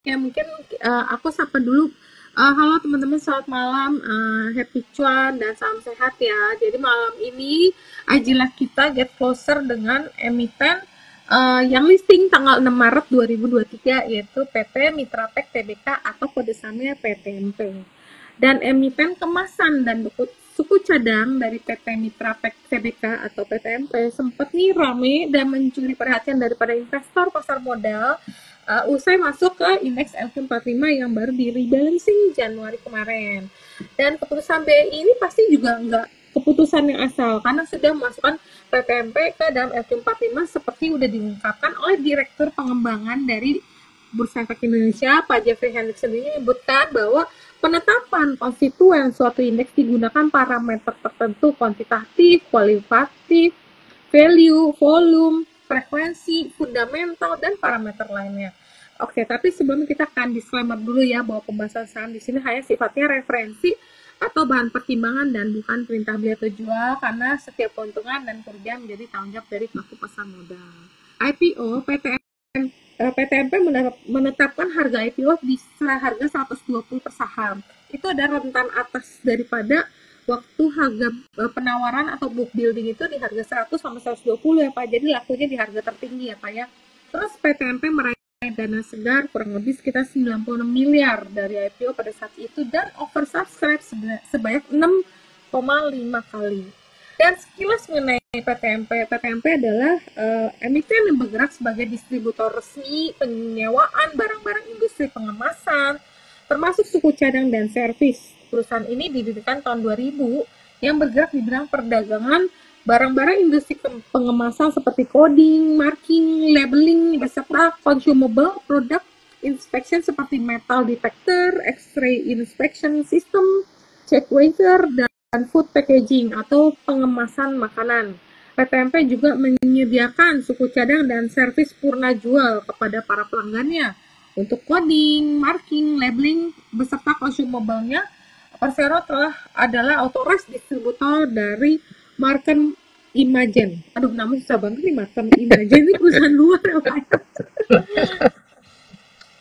Ya mungkin aku sapa dulu. Halo teman-teman, selamat malam. Happy cuan dan salam sehat ya. Jadi malam ini ajilah kita get closer dengan emiten yang listing tanggal 6 Maret 2023 yaitu PT Mitrapek Tbk atau kode sahamnya PTMP. Dan emiten kemasan dan suku cadang dari PT Mitrapek Tbk atau PTMP sempat nih rame dan mencuri perhatian daripada investor pasar modal usai masuk ke indeks LQ45 yang baru di rebalancing Januari kemarin. Dan keputusan BI ini pasti juga nggak keputusan yang asal karena sudah memasukkan PTMP ke dalam LQ45 seperti sudah diungkapkan oleh Direktur Pengembangan dari Bursa Efek Indonesia, Pak Jeffrey Hendrik sendiri menyebutkan bahwa penetapan konstituen suatu indeks digunakan parameter tertentu kuantitatif, kualitatif, value, volume, frekuensi, fundamental, dan parameter lainnya. Oke, tapi sebelum kita akan disclaimer dulu ya bahwa pembahasan saham di sini hanya sifatnya referensi atau bahan pertimbangan dan bukan perintah beli atau jual karena setiap keuntungan dan kerugian menjadi tanggung jawab dari pelaku pasar modal. IPO PTMP menetapkan harga IPO di harga 120 per saham. Itu ada rentan atas daripada waktu harga penawaran atau book building itu di harga 100 sampai 120 ya Pak. Jadi lakunya di harga tertinggi ya Pak ya. Terus PTMP meraih dana segar kurang lebih sekitar 96 miliar dari IPO pada saat itu dan oversubscribe sebanyak 6,5 kali. Dan sekilas mengenai PTMP adalah emiten yang bergerak sebagai distributor resmi penyewaan barang-barang industri pengemasan, termasuk suku cadang dan servis. Perusahaan ini didirikan tahun 2000 yang bergerak di bidang perdagangan barang-barang industri pengemasan seperti coding, marking, labeling, beserta consumable product inspection seperti metal detector, X-ray inspection system, check waiter, dan food packaging atau pengemasan makanan. PTMP juga menyediakan suku cadang dan servis purna jual kepada para pelanggannya untuk coding, marking, labeling, beserta consumable-nya. Persero adalah authorized distributor dari Marken Imagen. Aduh, namanya susah banget nih, Marken Imagen ini perusahaan luar apa ya?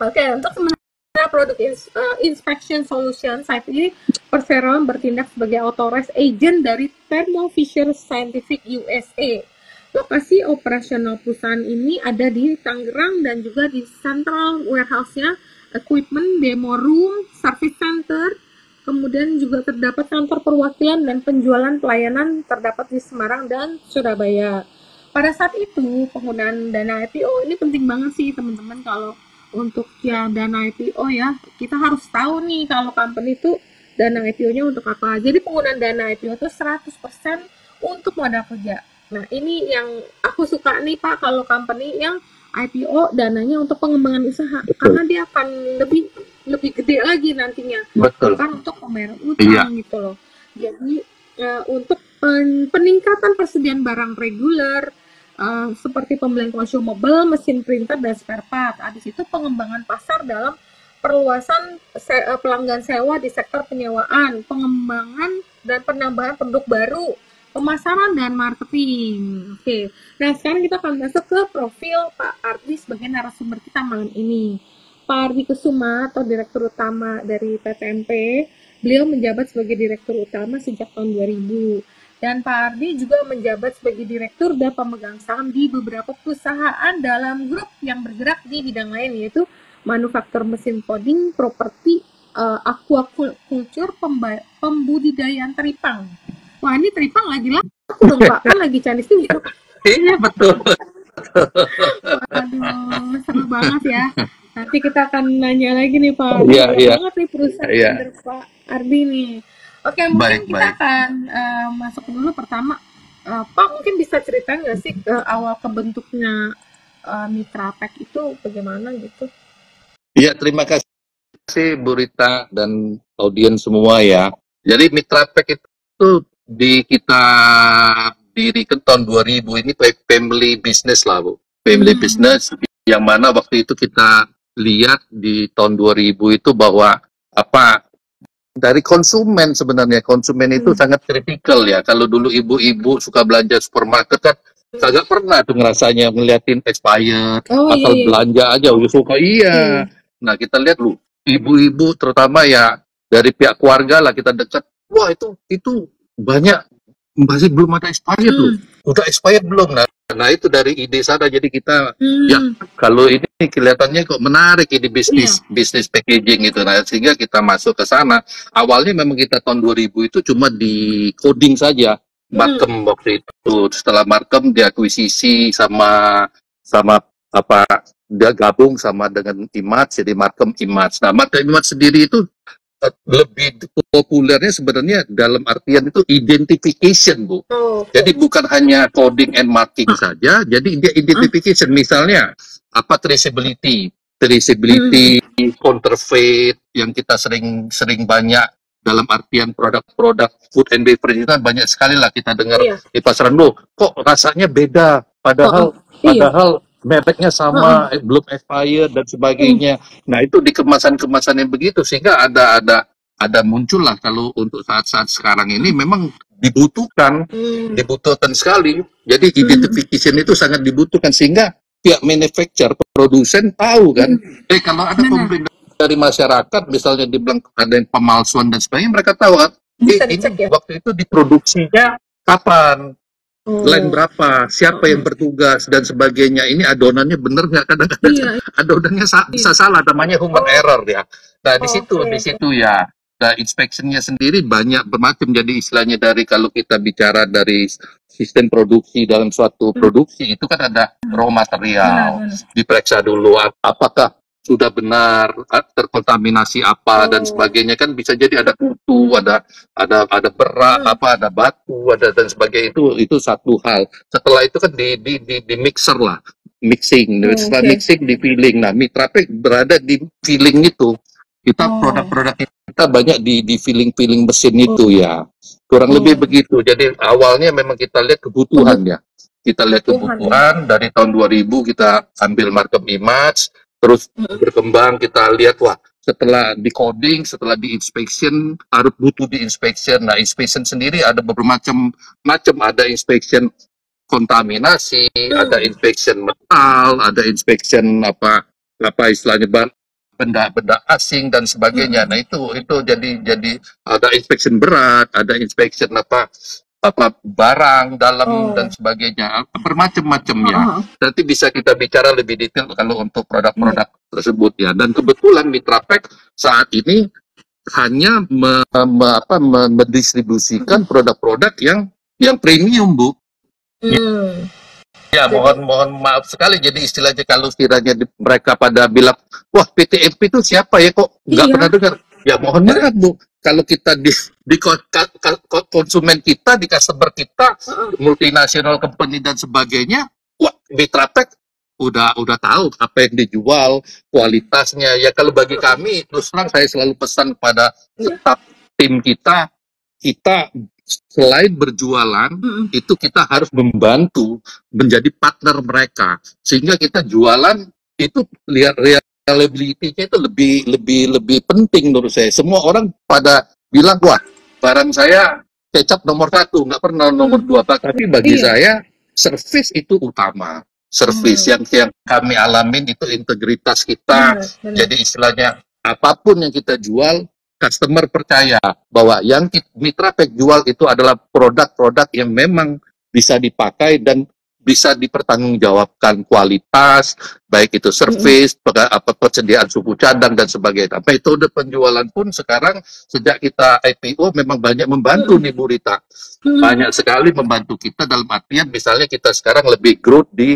Oke, untuk sementara produk inspection solution saat ini Persero bertindak sebagai authorized agent dari Thermo Fisher Scientific USA. Lokasi operasional perusahaan ini ada di Tangerang dan juga di central warehouse-nya, equipment, demo room, service center, kemudian juga terdapat kantor perwakilan dan penjualan pelayanan terdapat di Semarang dan Surabaya. Pada saat itu, penggunaan dana IPO ini penting banget sih teman-teman. Kalau untuk yang dana IPO ya, kita harus tahu nih kalau company itu dana IPO-nya untuk apa. Jadi penggunaan dana IPO itu 100% untuk modal kerja. Nah, ini yang aku suka nih Pak, kalau company yang IPO dananya untuk pengembangan usaha, karena dia akan lebih gede lagi nantinya. Betul. Bahkan untuk pembayaran utang gitu loh. Jadi untuk peningkatan persediaan barang reguler seperti pembelian consumable, mesin printer dan spare part. Habis itu pengembangan pasar dalam perluasan pelanggan sewa di sektor penyewaan, pengembangan dan penambahan produk baru, pemasaran dan marketing. Oke. Nah, sekarang kita akan masuk ke profil Pak Ardi sebagai narasumber kita malam ini. Pak Ardi Kusuma atau Direktur Utama dari PTMP, beliau menjabat sebagai Direktur Utama sejak tahun 2000. Dan Pak Ardi juga menjabat sebagai Direktur dan pemegang saham di beberapa perusahaan dalam grup yang bergerak di bidang lain, yaitu manufaktur mesin coding, properti, aquaculture, pembudidayaan teripang. Wah, ini teripang lagi laku dong Pak, kan lagi Chinese New Year. Iya betul. Waduh, seru banget ya. Nanti kita akan nanya lagi nih Pak Ardi. Iya. Banget nih perusahaan dari Pak Ardi nih. Oke, mungkin kita akan masuk dulu pertama. Pak, mungkin bisa ceritain nggak sih awal kebentuknya Mitrapek itu bagaimana gitu? Iya, terima kasih Bu Rita dan audiens semua ya. Jadi Mitrapek itu kita dirikan tahun 2000 ini family business lah Bu. Family business yang mana waktu itu kita lihat di tahun 2000 itu bahwa dari konsumen sebenarnya itu sangat kritikal ya. Kalau dulu ibu-ibu suka belanja supermarket kan kagak pernah tuh ngerasanya ngeliatin expired, asal belanja aja udah suka Nah, kita lihat lu, ibu-ibu terutama ya dari pihak keluarga lah kita dekat. Wah, itu banyak masih belum ada expired loh. Udah expired belum? Nah itu dari ide sana. Jadi kita ya kalau ini kelihatannya kok menarik ini bisnis packaging itu. Nah, sehingga kita masuk ke sana. Awalnya memang kita tahun 2000 itu cuma di coding saja. Markem waktu itu. Setelah Markem diakuisisi sama apa dia gabung sama dengan Image, jadi Markem Image. Nah, Markem Image sendiri itu lebih populernya sebenarnya dalam artian itu identification, Bu. Jadi bukan hanya coding and marking saja, jadi dia identification. Misalnya apa traceability, counterfeit yang kita sering banyak dalam artian produk-produk food and beverage itu banyak sekali lah kita dengar di pasaran. Loh, kok rasanya beda, padahal mereknya sama, belum expired dan sebagainya. Nah, itu di kemasan-kemasan yang begitu sehingga ada muncul lah kalau untuk saat-saat sekarang ini memang dibutuhkan sekali. Jadi identification itu sangat dibutuhkan sehingga pihak manufacturer, produsen tahu kan. Kalau ada komplain dari masyarakat misalnya dibilang ada yang pemalsuan dan sebagainya, mereka tahu kan. Ini waktu itu diproduksinya kapan? Line berapa, siapa yang bertugas dan sebagainya. Ini adonannya bener nggak? Kadang-kadang adonannya bisa salah, namanya human error ya. Nah di situ ya. Nah inspeksinya sendiri banyak bermacam. Jadi istilahnya dari kalau kita bicara dari sistem produksi dalam suatu produksi itu kan ada raw material, diperiksa dulu apakah sudah benar terkontaminasi apa dan sebagainya, kan bisa jadi ada kutu, ada berat ada batu, ada dan sebagainya. Itu satu hal. Setelah itu kan di mixer lah, mixing. Setelah mixing di filling. Nah, Mitra Pack berada di filling itu. Kita produk-produk kita banyak di filling mesin itu ya. Kurang lebih begitu. Jadi awalnya memang kita lihat kebutuhan ya. Kita lihat kebutuhan dari tahun 2000 kita ambil Markem Image. Terus berkembang, kita lihat wah setelah di coding, setelah di inspection harus butuh di inspection. Nah inspection sendiri ada beberapa macam, ada inspection kontaminasi, ada inspection metal, ada inspection apa istilahnya benda asing dan sebagainya. Nah itu jadi ada inspection berat, ada inspection apa barang dalam dan sebagainya, bermacam-macam ya. Nanti bisa kita bicara lebih detail kalau untuk produk-produk tersebut ya. Dan kebetulan Mitra Pack saat ini hanya mendistribusikan produk-produk yang premium, Bu. Ya, mohon maaf sekali. Jadi istilahnya kalau kiranya mereka pada bilang, wah PTMP itu siapa ya, kok nggak pernah dengar. Ya mohon maaf, Bu. Kalau kita di konsumen kita, di customer kita, multinasional company dan sebagainya, wah Mitra Pack udah tahu apa yang dijual, kualitasnya. Ya kalau bagi kami, terus terang saya selalu pesan kepada staf tim kita selain berjualan, itu kita harus membantu menjadi partner mereka. Sehingga kita jualan itu lihat reliability-nya itu lebih penting menurut saya. Semua orang pada bilang, wah barang saya kecap nomor 1, nggak pernah nomor 2. Tapi bagi saya service itu utama. Service yang kami alamin itu integritas kita. Jadi istilahnya apapun yang kita jual, customer percaya bahwa yang Mitra Pack jual itu adalah produk-produk yang memang bisa dipakai dan bisa dipertanggungjawabkan kualitas, baik itu service, persediaan suku cadang dan sebagainya. Metode penjualan pun sekarang sejak kita IPO memang banyak membantu nih Bu Rita. Banyak sekali membantu kita dalam artian misalnya kita sekarang lebih growth di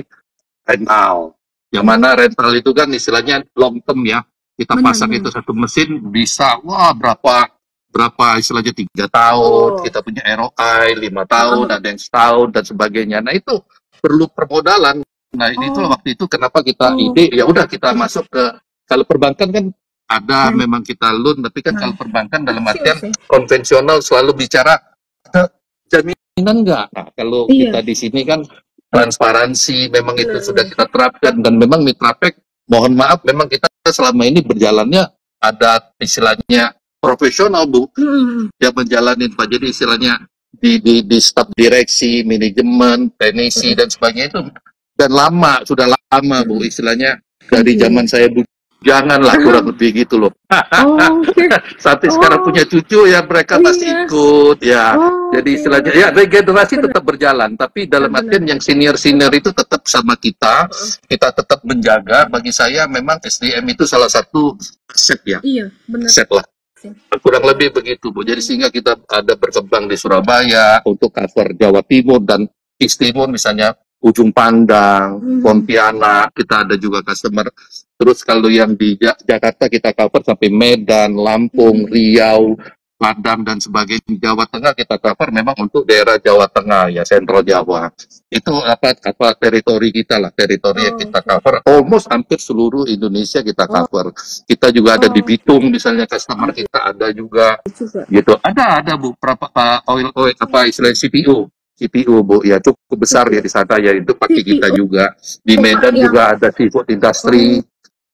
rental. Yang mana rental itu kan istilahnya long term ya. Kita pasang itu satu mesin bisa berapa istilahnya 3 tahun, kita punya ROI 5 tahun, ada yang setahun dan sebagainya. Nah itu perlu permodalan. Nah ini tuh waktu itu kenapa kita ide ya udah kita masuk ke, kalau perbankan kan ada memang kita loan, tapi kan kalau perbankan dalam artian konvensional selalu bicara jaminan enggak. Nah kalau kita di sini kan transparansi memang itu sudah kita terapkan, dan memang Mitra Pack mohon maaf memang kita selama ini berjalannya ada istilahnya profesional Bu, yang menjalanin Pak. Jadi istilahnya di staf direksi, manajemen, teknisi dan sebagainya itu dan sudah lama Bu, istilahnya dari zaman saya Janganlah, kurang lebih gitu loh. Oh, oke. Sampai sekarang Oh, punya cucu ya, mereka masih iya. ikut ya. Oh, Jadi oke. istilahnya ya regenerasi Benar, tetap berjalan, tapi dalam benar. artian yang senior-senior itu tetap sama kita, Heeh. kita tetap menjaga. Bagi saya memang SDM itu salah satu aset ya, Iya, benar aset lah. sih. Kurang lebih begitu, Bu. Jadi Hmm. sehingga kita ada berkembang di Surabaya untuk cover Jawa Timur dan East Timur misalnya Ujung Pandang, Hmm. Pontianak, kita ada juga customer. Terus kalau yang di Jakarta kita cover sampai Medan, Lampung, Hmm. Riau, Padang dan sebagainya. Jawa Tengah kita cover memang untuk daerah Jawa Tengah ya, Sentral Jawa. Itu apa teritori kita lah, teritori yang Oh, kita oke. cover. Almost hampir seluruh Indonesia kita Oh, cover. Kita juga ada di oh, Bitung misalnya customer kita ada juga juga. gitu. Ada Bu berapa oil apa istilahnya CPU Bu ya cukup besar ya CPU. di sana ya itu pakai kita CPU juga. Di tuh Pak Medan yang juga ada seafood industry. oh,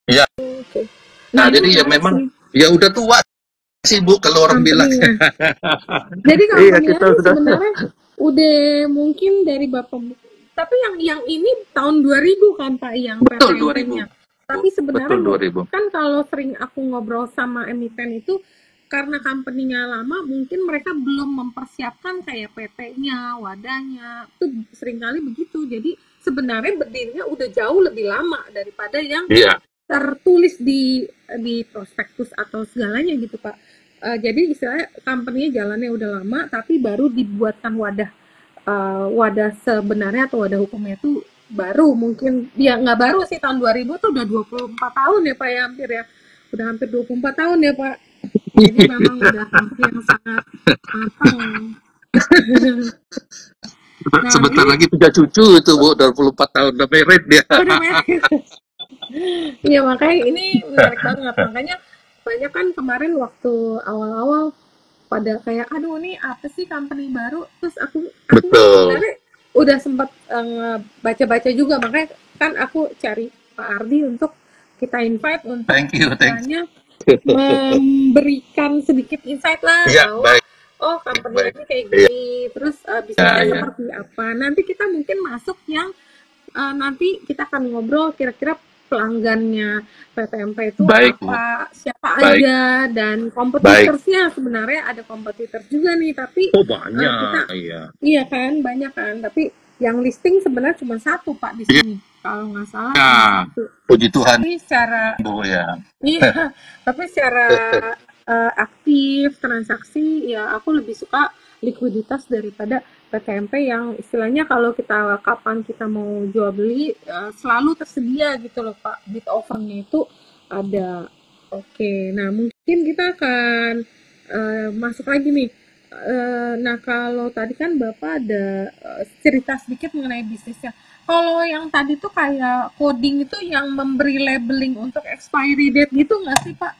Ya, oke. Nah, nah ini jadi ya menarik memang sih ya udah tua sih Bu kalau orang bilang. company-nya. Jadi Iya company-nya kita ini sudah sebenarnya udah mungkin dari Bapak, tapi yang ini tahun 2000 kan Pak yang betul 2000 PTMP-nya. Bu. Tapi Betul sebenarnya 2000. kan kalau sering aku ngobrol sama emiten itu karena company-nya lama mungkin mereka belum mempersiapkan kayak PT-nya, wadahnya. Itu seringkali begitu. Jadi sebenarnya berdirinya udah jauh lebih lama daripada yang Iya. tertulis di prospektus atau segalanya gitu Pak. Jadi istilahnya company-nya jalannya udah lama tapi baru dibuatkan wadah sebenarnya atau wadah hukumnya itu baru mungkin ya nggak baru sih tahun 2000 tuh udah 24 tahun ya Pak ya hampir ya. Udah hampir 24 tahun ya Pak. Jadi memang udah company yang sangat matang. Nah, Sebentar ini lagi punya cucu itu Bu 24 tahun udah married dia. udah merit. Iya makanya ini menarik banget. Makanya banyak kan kemarin waktu awal-awal pada kayak aduh ini apa sih company baru terus aku Betul. sebenarnya udah sempat baca-baca juga makanya kan aku cari Pak Ardi untuk kita invite untuk Thank you, thank you. istilahnya memberikan sedikit insight lah Iya, bahwa baik, oh company baik. ini kayak Iya, gini terus iya, bisnisnya iya. seperti apa nanti kita mungkin masuk yang nanti kita akan ngobrol kira-kira pelanggannya PTMP itu Baik, Bu. apa, siapa Baik, aja, dan baik. kompetitorsnya sebenarnya ada kompetitor juga nih, tapi Oh, kita, banyak, iya. iya kan, banyak kan, tapi yang listing sebenarnya cuma satu Pak di Iya, sini, kalau nggak salah cuma satu. puji Tuhan, Tapi secara, Bu ya. iya, tapi secara aktif transaksi ya aku lebih suka likuiditas daripada PTMP yang istilahnya kalau kita kapan kita mau jual beli selalu tersedia gitu loh Pak bid offernya itu ada. Oke, nah mungkin kita akan masuk lagi nih. Nah kalau tadi kan Bapak ada cerita sedikit mengenai bisnisnya. Kalau yang tadi tuh kayak coding itu yang memberi labeling untuk expiry date gitu nggak sih Pak?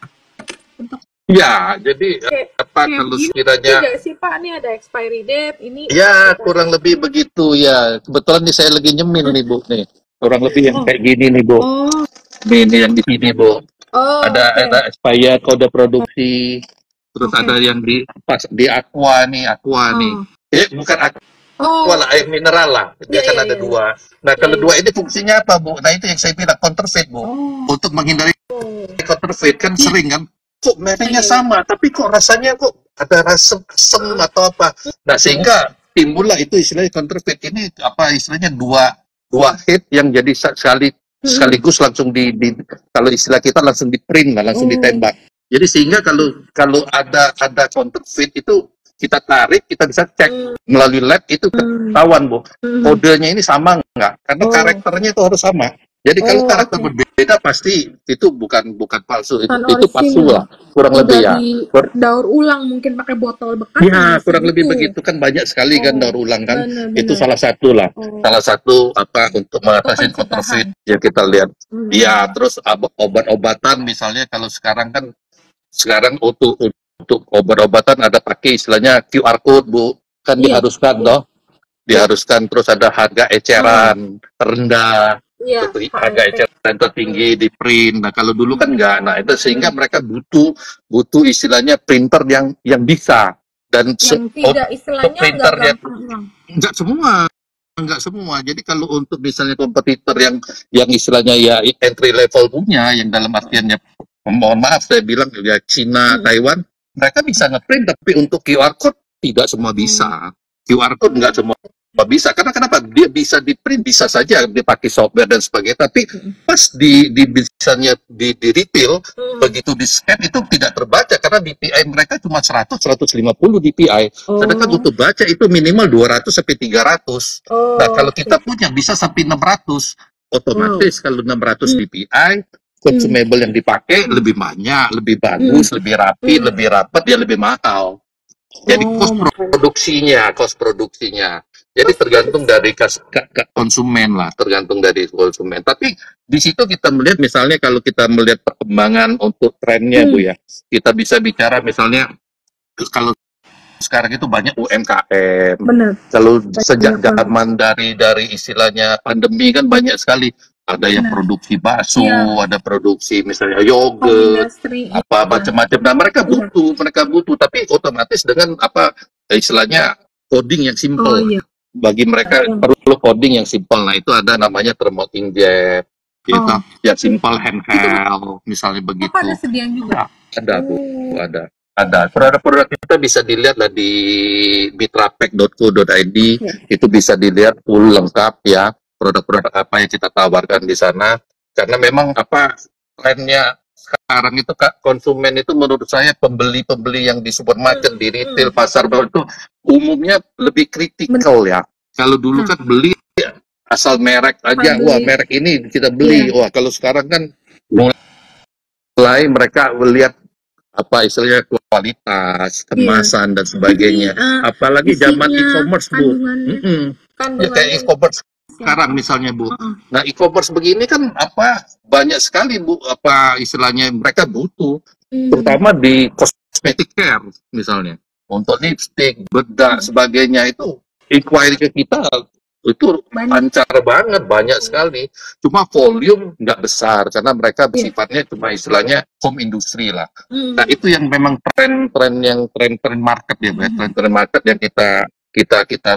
Untuk Ya, jadi kayak apa kayak kalau begini sekiranya nggak sih Pak? Nih ada expiry date, ini ya kita. kurang lebih begitu ya. Kebetulan nih saya lagi nyemil nih Bu nih. Kurang lebih yang Oh, kayak gini nih Bu. oh, Ini yang di sini Bu. oh, Ada oke, expired kode produksi. Terus oke, ada yang di pas di aqua nih. oh, Bukan aqua oh, lah, air mineral lah. iya Dia kan iya ada iya iya dua. Nah, iya kalau iya. dua ini fungsinya apa Bu? Nah itu yang saya bilang counterfeit Bu. Oh, Untuk menghindari oh, counterfeit kan iya sering kan kok iya mereknya iya iya. sama tapi kok rasanya kok ada rasa asem Heeh, atau apa nah heeh, sehingga timbullah itu istilahnya counterfeit ini apa istilahnya dua dua hit yang jadi heeh. sekaligus langsung kalau istilah kita langsung di print lah langsung Oh, ditembak jadi sehingga kalau kalau ada counterfeit itu kita tarik kita bisa cek hmm, melalui lab itu hmm, ketahuan Bu hmm. kodenya ini sama nggak karena Oh, karakternya itu harus sama jadi kalau oh, karakter oke. berbeda pasti itu bukan palsu Bukan itu palsu orisinil. lah kurang Udah lebih ya. didaur ulang mungkin pakai botol bekas yang Ya bisa kurang lebih gitu. begitu kan banyak sekali kan Oh, daur ulang kan itu benar-benar. salah satu lah Oh, salah satu apa untuk untuk mengatasi pencegahan. counterfeit ya kita lihat ya Hmm. terus obat-obatan misalnya kalau sekarang kan sekarang untuk obat-obatan ada pakai istilahnya QR code Bu kan Iya, diharuskan iya, toh iya. diharuskan terus ada harga Ah, eceran terendah iya, harga HRT. eceran tertinggi di print nah kalau dulu kan enggak nah itu sehingga Hmm. mereka butuh istilahnya printer yang bisa dan Yang tidak istilahnya nggak printernya gampang hilang. enggak semua nggak semua. Jadi kalau untuk misalnya kompetitor yang istilahnya ya entry level punya, yang dalam artiannya mohon maaf saya bilang ya Cina, Taiwan, mereka bisa ngeprint tapi untuk QR code tidak semua bisa. QR code nggak semua bisa. Karena kenapa? Dia bisa di print bisa saja dipakai software dan sebagainya, tapi pas di misalnya di retail begitu di scan itu tidak terbaca karena DPI mereka cuma 100-150 DPI. Sedangkan untuk baca itu minimal 200 sampai 300. Nah, kalau kita punya bisa sampai 600, otomatis kalau 600 DPI, consumable yang dipakai lebih banyak, lebih bagus, lebih rapi, lebih rapat, ya lebih mahal. Jadi cost produksinya. Jadi tergantung dari konsumen lah, tergantung dari konsumen. Tapi di situ kita melihat misalnya kalau kita melihat perkembangan untuk trennya Bu ya, kita bisa bicara misalnya kalau sekarang itu banyak UMKM. Benar. Kalau sejak zaman dari istilahnya pandemi kan banyak sekali. Ada yang produksi bakso, ada produksi misalnya yogurt, apa macam-macam. Nah mereka butuh, tapi otomatis dengan apa istilahnya coding yang simple. Bagi mereka perlu coding yang simple. Nah itu ada namanya thermal inkjet, gitu. Ya simple handheld, misalnya begitu. Ada sediaan juga. Ada Bu, ada. Produk-produk kita bisa dilihat lah di mitrapack.co.id, itu bisa dilihat full lengkap ya produk-produk apa yang kita tawarkan di sana. Karena memang apa trennya sekarang itu Kak, konsumen itu menurut saya pembeli-pembeli yang di supermarket, di retail, pasar bawah itu umumnya lebih kritikal ya. Kalau dulu kan beli asal merek aja, wah merek ini kita beli. Wah kalau sekarang kan mulai mereka melihat apa istilahnya kualitas, kemasan dan sebagainya. Apalagi zaman e-commerce Bu. Ya kayak e-commerce sekarang misalnya Bu. Nah e-commerce begini kan apa banyak sekali Bu apa istilahnya mereka butuh, terutama di cosmetic care misalnya untuk lipstick, bedak sebagainya itu inquiry ke kita itu lancar banget, banyak sekali. Cuma volume nggak besar karena mereka sifatnya cuma istilahnya home industry lah. Nah itu yang memang tren market ya, tren market yang kita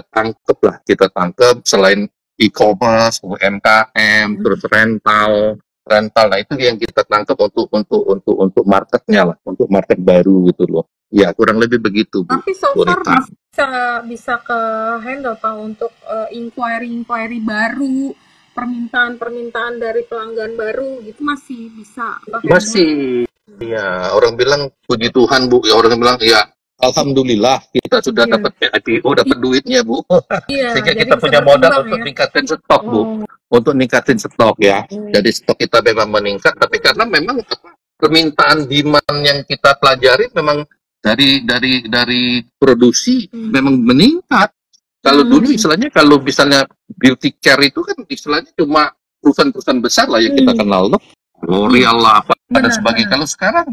tangkep selain e-commerce, UMKM, terus rental. Nah itu yang kita tangkap untuk marketnya lah, untuk market baru gitu loh. Ya kurang lebih begitu Bu. Tapi so far bisa ke handle Pak untuk inquiry baru, permintaan dari pelanggan baru gitu masih bisa Pak? Masih. Ya orang bilang puji Tuhan Bu, ya orang bilang ya alhamdulillah kita sudah dapat IPO, dapat duitnya Bu. Sehingga kita punya modal untuk ningkatin stok Bu. Untuk ningkatin stok ya. Jadi stok kita memang meningkat, tapi karena memang permintaan demand yang kita pelajari memang dari produksi memang meningkat. Kalau dulu istilahnya kalau misalnya beauty care itu kan istilahnya cuma perusahaan-perusahaan besar lah yang kita kenal loh. L'Oreal lah apa dan sebagainya. Kalau sekarang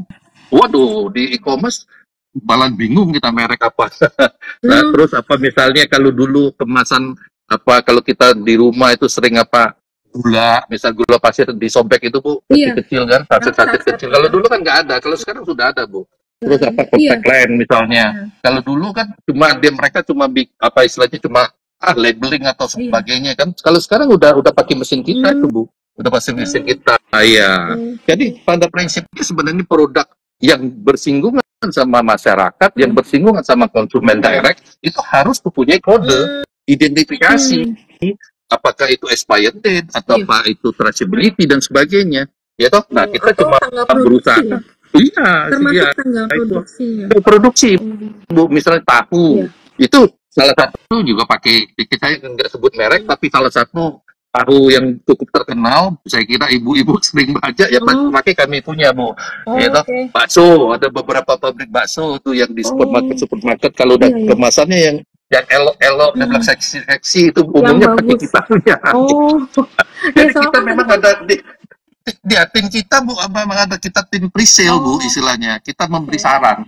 waduh di e-commerce malah bingung kita merek apa. Nah, terus apa misalnya kalau dulu kemasan apa kalau kita di rumah itu sering apa gula, misal gula pasir di sobek itu Bu, kecil kan, sachet kecil. Kalau dulu kan nggak ada, kalau sekarang sudah ada Bu. Terus apa kontak lens misalnya. Kalau dulu kan mereka cuma apa istilahnya cuma labeling atau sebagainya kan. Kalau sekarang udah pakai mesin kita tuh Bu. Udah pakai mesin kita. Iya. Jadi pada prinsipnya sebenarnya produk yang bersinggungan sama masyarakat, yang bersinggungan sama konsumen direct itu harus mempunyai kode identifikasi. Apakah itu expired date atau apa itu traceability dan sebagainya. Ya toh. Nah, kita cuma berusaha. Iya, termasuk tanggal produksinya. Produksi, Bu, misalnya tahu, itu salah satu juga pakai, saya nggak sebut merek, tapi salah satu tahu yang cukup terkenal, saya kira ibu-ibu sering baca, ya pakai kami punya, Bu. Bakso, ada beberapa pabrik bakso tuh yang di supermarket, kalau udah kemasannya yang elok-elok, yang bilang seksi-seksi, itu umumnya pakai kita punya. Jadi kita memang ada tim kita Bu, ada kita tim pre-sale Bu istilahnya. Kita memberi saran,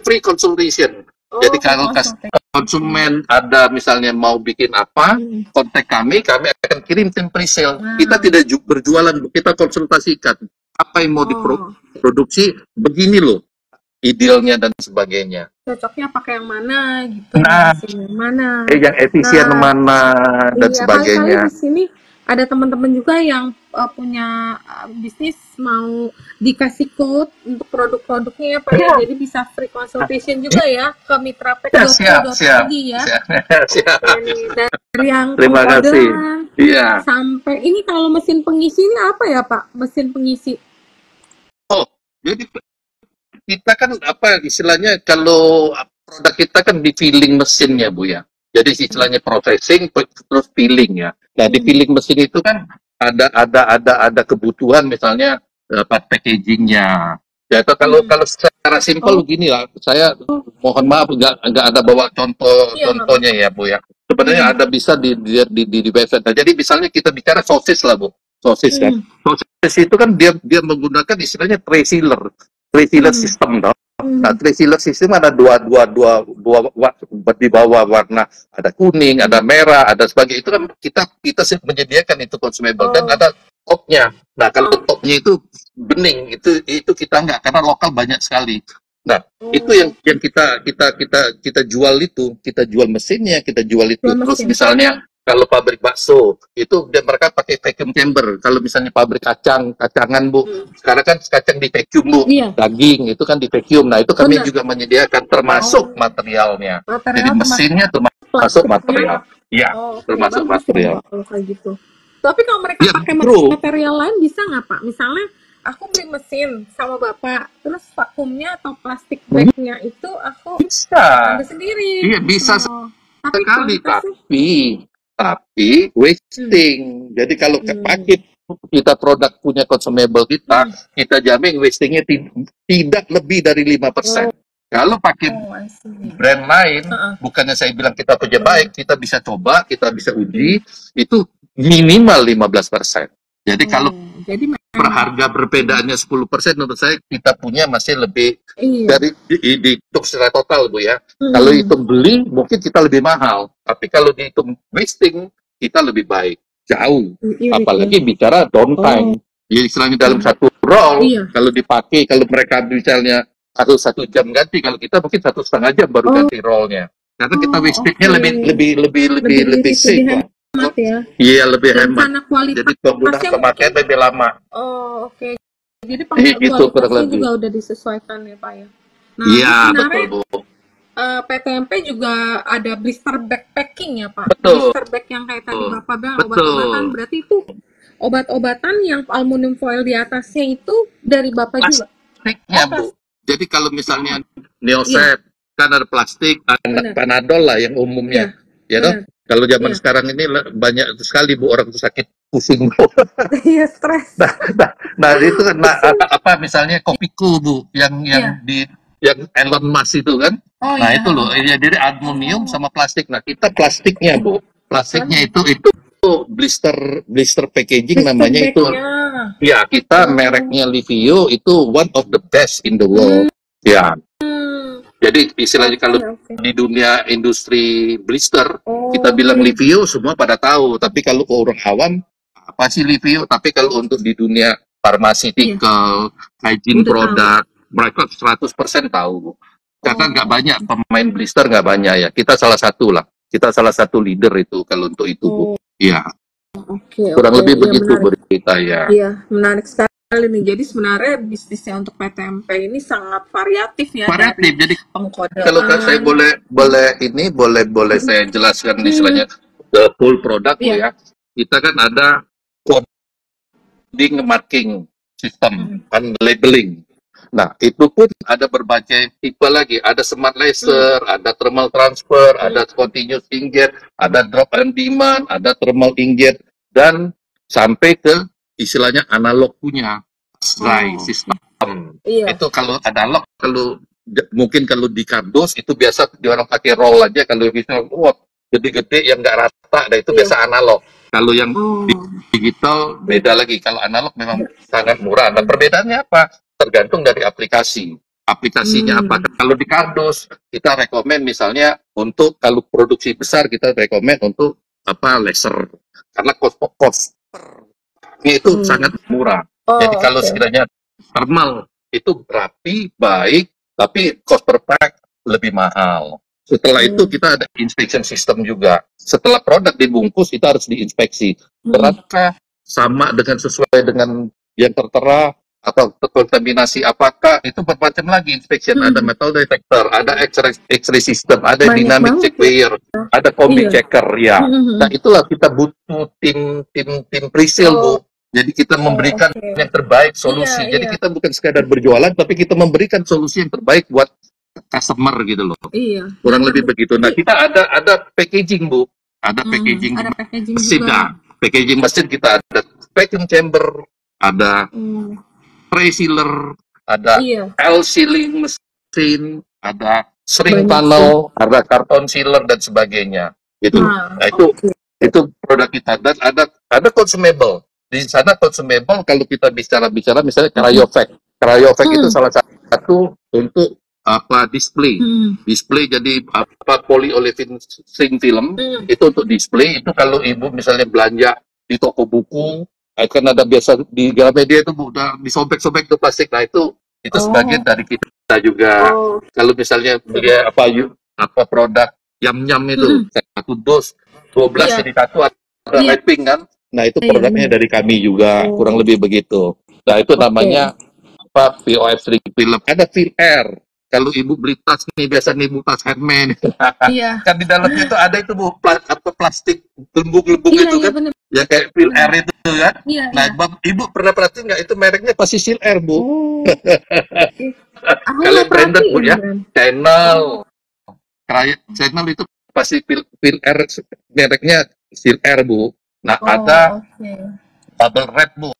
free consultation. Jadi kalau konsumen ada misalnya mau bikin apa, kontak kami akan kirim tim pre-sale. Kita tidak berjualan Bu, kita konsultasikan apa yang mau diproduksi begini loh. idealnya dan sebagainya. Cocoknya pakai yang mana gitu, Nah, mesin yang mana. yang efisien Nah, mana dan iya, kali-kali sebagainya. di sini ada teman-teman juga yang punya bisnis mau dikasih code untuk produk-produknya ya Pak ya. Jadi bisa free consultation juga ya ke Ya, siap, mitrapack.co.id siap, ya. siap, siap. Oke nih, dari yang Terima kasih. pengkodean Iya. sampai ini kalau mesin pengisi ini apa ya Pak? Mesin pengisi. Oh, jadi kita kan apa istilahnya kalau produk kita kan di filling mesinnya Bu ya. Jadi istilahnya processing terus filling ya. Nah di Hmm. filling mesin itu kan ada kebutuhan misalnya packagingnya. Ya atau kalau Hmm. kalau secara simpel Oh, begini lah, saya mohon maaf nggak ada bawa iya nggak contohnya apa-apa. ya Bu ya. Sebenarnya Hmm. ada bisa di website. Nah, jadi misalnya kita bicara sosis lah Bu, sosis kan. Hmm. Sosis itu kan dia menggunakan istilahnya tray sealer Hmm. system dong. Nah, Hmm. tray sealer system ada di bawah warna, ada kuning, ada Hmm. merah, ada sebagainya. Itu kan kita menyediakan itu consumable dan Oh. ada topnya. Nah, kalau Oh. topnya itu bening, itu kita enggak karena lokal banyak sekali. Nah, itu Oh. yang kita jual itu, kita jual mesinnya, kita jual itu. Jual Terus mesin. misalnya kalau pabrik bakso itu mereka pakai vacuum chamber. Kalau misalnya pabrik kacangan Bu, Hmm. sekarang kan kacang di vacuum Bu, Iya, daging itu kan di vacuum. Nah itu kami benar. juga menyediakan termasuk Oh, materialnya. Jadi material termasuk mesinnya termasuk plastiknya. material. Iya, Oh, oke, termasuk bagus dong material. Pak kalau kayak gitu. Tapi kalau mereka Iya pakai bro, material lain bisa nggak Pak? Misalnya aku beli mesin sama Bapak, terus vakumnya atau plastik bagnya itu aku bisa. ambil sendiri Iya gitu. bisa Tapi sekali, kualitasnya, tapi hmm, wasting. Jadi kalau hmm, pakai kita produk punya consumable hmm. kita jamin wastingnya tidak lebih dari 5%. Oh, Kalau pakai I see. brand lain, Heeh. bukannya saya bilang kita punya Hmm, baik, kita bisa coba, kita bisa hmm. uji, itu minimal 15%. Jadi kalau Oh, jadi per memang, harga hmm, perbedaannya 10%, menurut saya kita punya masih lebih iya. dari dihitung secara total Bu ya. Kalau Hmm, hitung beli mungkin kita lebih mahal, tapi kalau dihitung wasting kita lebih baik jauh. irit ya. Apalagi bicara Oh, downtime. Jadi istilahnya dalam oh, satu roll iya. kalau dipakai, kalau mereka misalnya harus 1 jam ganti, kalau kita mungkin 1,5 jam baru Oh, ganti rollnya. Karena kita oh, wastage-nya oke. lebih Lebih lebih irit, lebih safe lah. hemat ya. Iya lebih Dan hemat. karena Jadi kualitasnya mungkin, pemakaian lebih lama. oh oke. Jadi Gitu kurang kualitasnya lebih. juga udah disesuaikan ya Pak ya. Nah, ini Iya, betul, sebenarnya Bu. PTMP juga ada blister bag packing ya Pak. Betul, Blister bag yang kayak tadi Bapak bilang obat-obatan, betul. berarti itu obat-obatan yang aluminium foil di atasnya itu dari Bapak juga. Plastiknya, Oh, Bu. plastik. Jadi kalau misalnya Iya, Neoset, kan ada plastik, benar. Panadol lah yang Iya, umumnya. Ya toh? benar. Kalau zaman Iya. sekarang ini banyak sekali Bu orang tuh sakit pusing Bu. Iya, stres. Nah, itu kan Pusing. apa misalnya Kopiko Bu Iya. yang Elon Musk itu kan. Oh Nah, iya. itu loh ya jadi aluminium Oh, sama plastik. Nah, kita plastiknya Bu. Plastiknya kan itu blister blister packaging blister namanya itu. bag-nya. Ya, kita Oh. mereknya Livio itu one of the best in the world. Hmm. Ya, jadi istilahnya Oke, kalau oke. di dunia industri blister, kita bilang Oke. Livio semua pada tahu. Tapi kalau ke orang awam, apa sih Livio? Tapi kalau untuk di dunia Iya, pharmaceutical, hygiene udah tahu. product, mereka 100% tahu. Karena nggak Oh, banyak pemain blister, nggak banyak ya. Kita salah satu lah. Kita salah satu leader itu kalau untuk itu, Bu. oh, Iya, oke, kurang oke. lebih Iya, begitu menarik. berita ya. Iya, menarik sekali nih. Jadi sebenarnya bisnisnya untuk PTMP ini sangat variatif ya, dari Variatif. Jadi kalau saya pengkodean. boleh saya jelaskan Hmm, istilahnya the full product Bu iya. ya. Kita kan ada coding marking system Hmm, kan labeling. Nah, itu pun ada berbagai tipe lagi. Ada smart hmm, laser, ada thermal transfer, hmm. ada continuous inkjet, ada drop and demand, ada thermal inkjet, dan sampai ke istilahnya analog punya dry Oh, system. iya. Itu kalau analog, mungkin kalau di kardus itu biasa orang pakai roll aja. Kalau bisa, wah, gede-gede yang nggak rata, nah itu Iya. biasa analog. Kalau yang Oh, digital beda beda. lagi. Kalau analog memang sangat murah. Nah, perbedaannya apa? Tergantung dari aplikasi. Aplikasinya apa? Hmm. Kalau di kardus kita rekomen misalnya untuk kalau produksi besar kita rekomen untuk apa laser karena costnya itu Hmm. sangat murah. Jadi Oh, kalau oke. sekiranya thermal itu rapi, baik, tapi cost per pack lebih mahal. Setelah itu kita ada inspection system juga. Setelah produk dibungkus itu harus diinspeksi. Beratkah sama dengan sesuai dengan yang tertera atau terkontaminasi, apakah itu bermacam lagi inspection. Ada metal detector, ada X-ray system, ada Banyak dynamic banget check weigher, ada combi Iya. checker ya. Nah itulah kita butuh tim pre-sale Bu. Jadi kita memberikan oke. yang terbaik solusi. Iya, Jadi iya. kita bukan sekadar berjualan, tapi kita memberikan solusi yang terbaik buat customer gitu loh. Iya. Kurang lebih begitu. Nah kita ada packaging Bu, ada packaging Ada packaging mesin juga. ya. Packaging mesin kita ada vacuum chamber, ada tray sealer, ada Iya. L sealing mesin, ada shrink Banyak tunnel, ada karton sealer dan sebagainya. Gitu. Nah, Nah itu produk kita dan ada consumable. Di sana consumable kalau kita bicara misalnya cryovac. Cryovac itu salah satu untuk apa display. Display jadi apa polyolefin shrink film itu untuk display. Itu kalau ibu misalnya belanja di toko buku kan ada biasa di Gramedia itu udah disobek-sobek tuh plastik. Nah itu sebagian dari kita juga. Kalau misalnya beli apa produk yam-yam itu satu dos 12 Iya. jadi satu ada Iya. wrapping kan. Nah itu produknya dari kami juga kurang lebih begitu. Nah itu namanya apa POF shrink film. Ada Feel Air. Kalau ibu beli tas nih biasanya ibu tas handmade. Iya. Kan di dalamnya itu ada itu Bu plastik gelembung-gelembung Iya, itu iya kan. bener. Ya kayak Feel Air itu kan. Iya, Nah, iya. ibu pernah perhatiin nggak itu mereknya pasti Seal Air Bu. Aku Kalian nggak branded Bu perhatiin, ya. Bran. Channel itu pasti Feel Air mereknya Seal Air Bu. Nah ada bubble wrap Bu.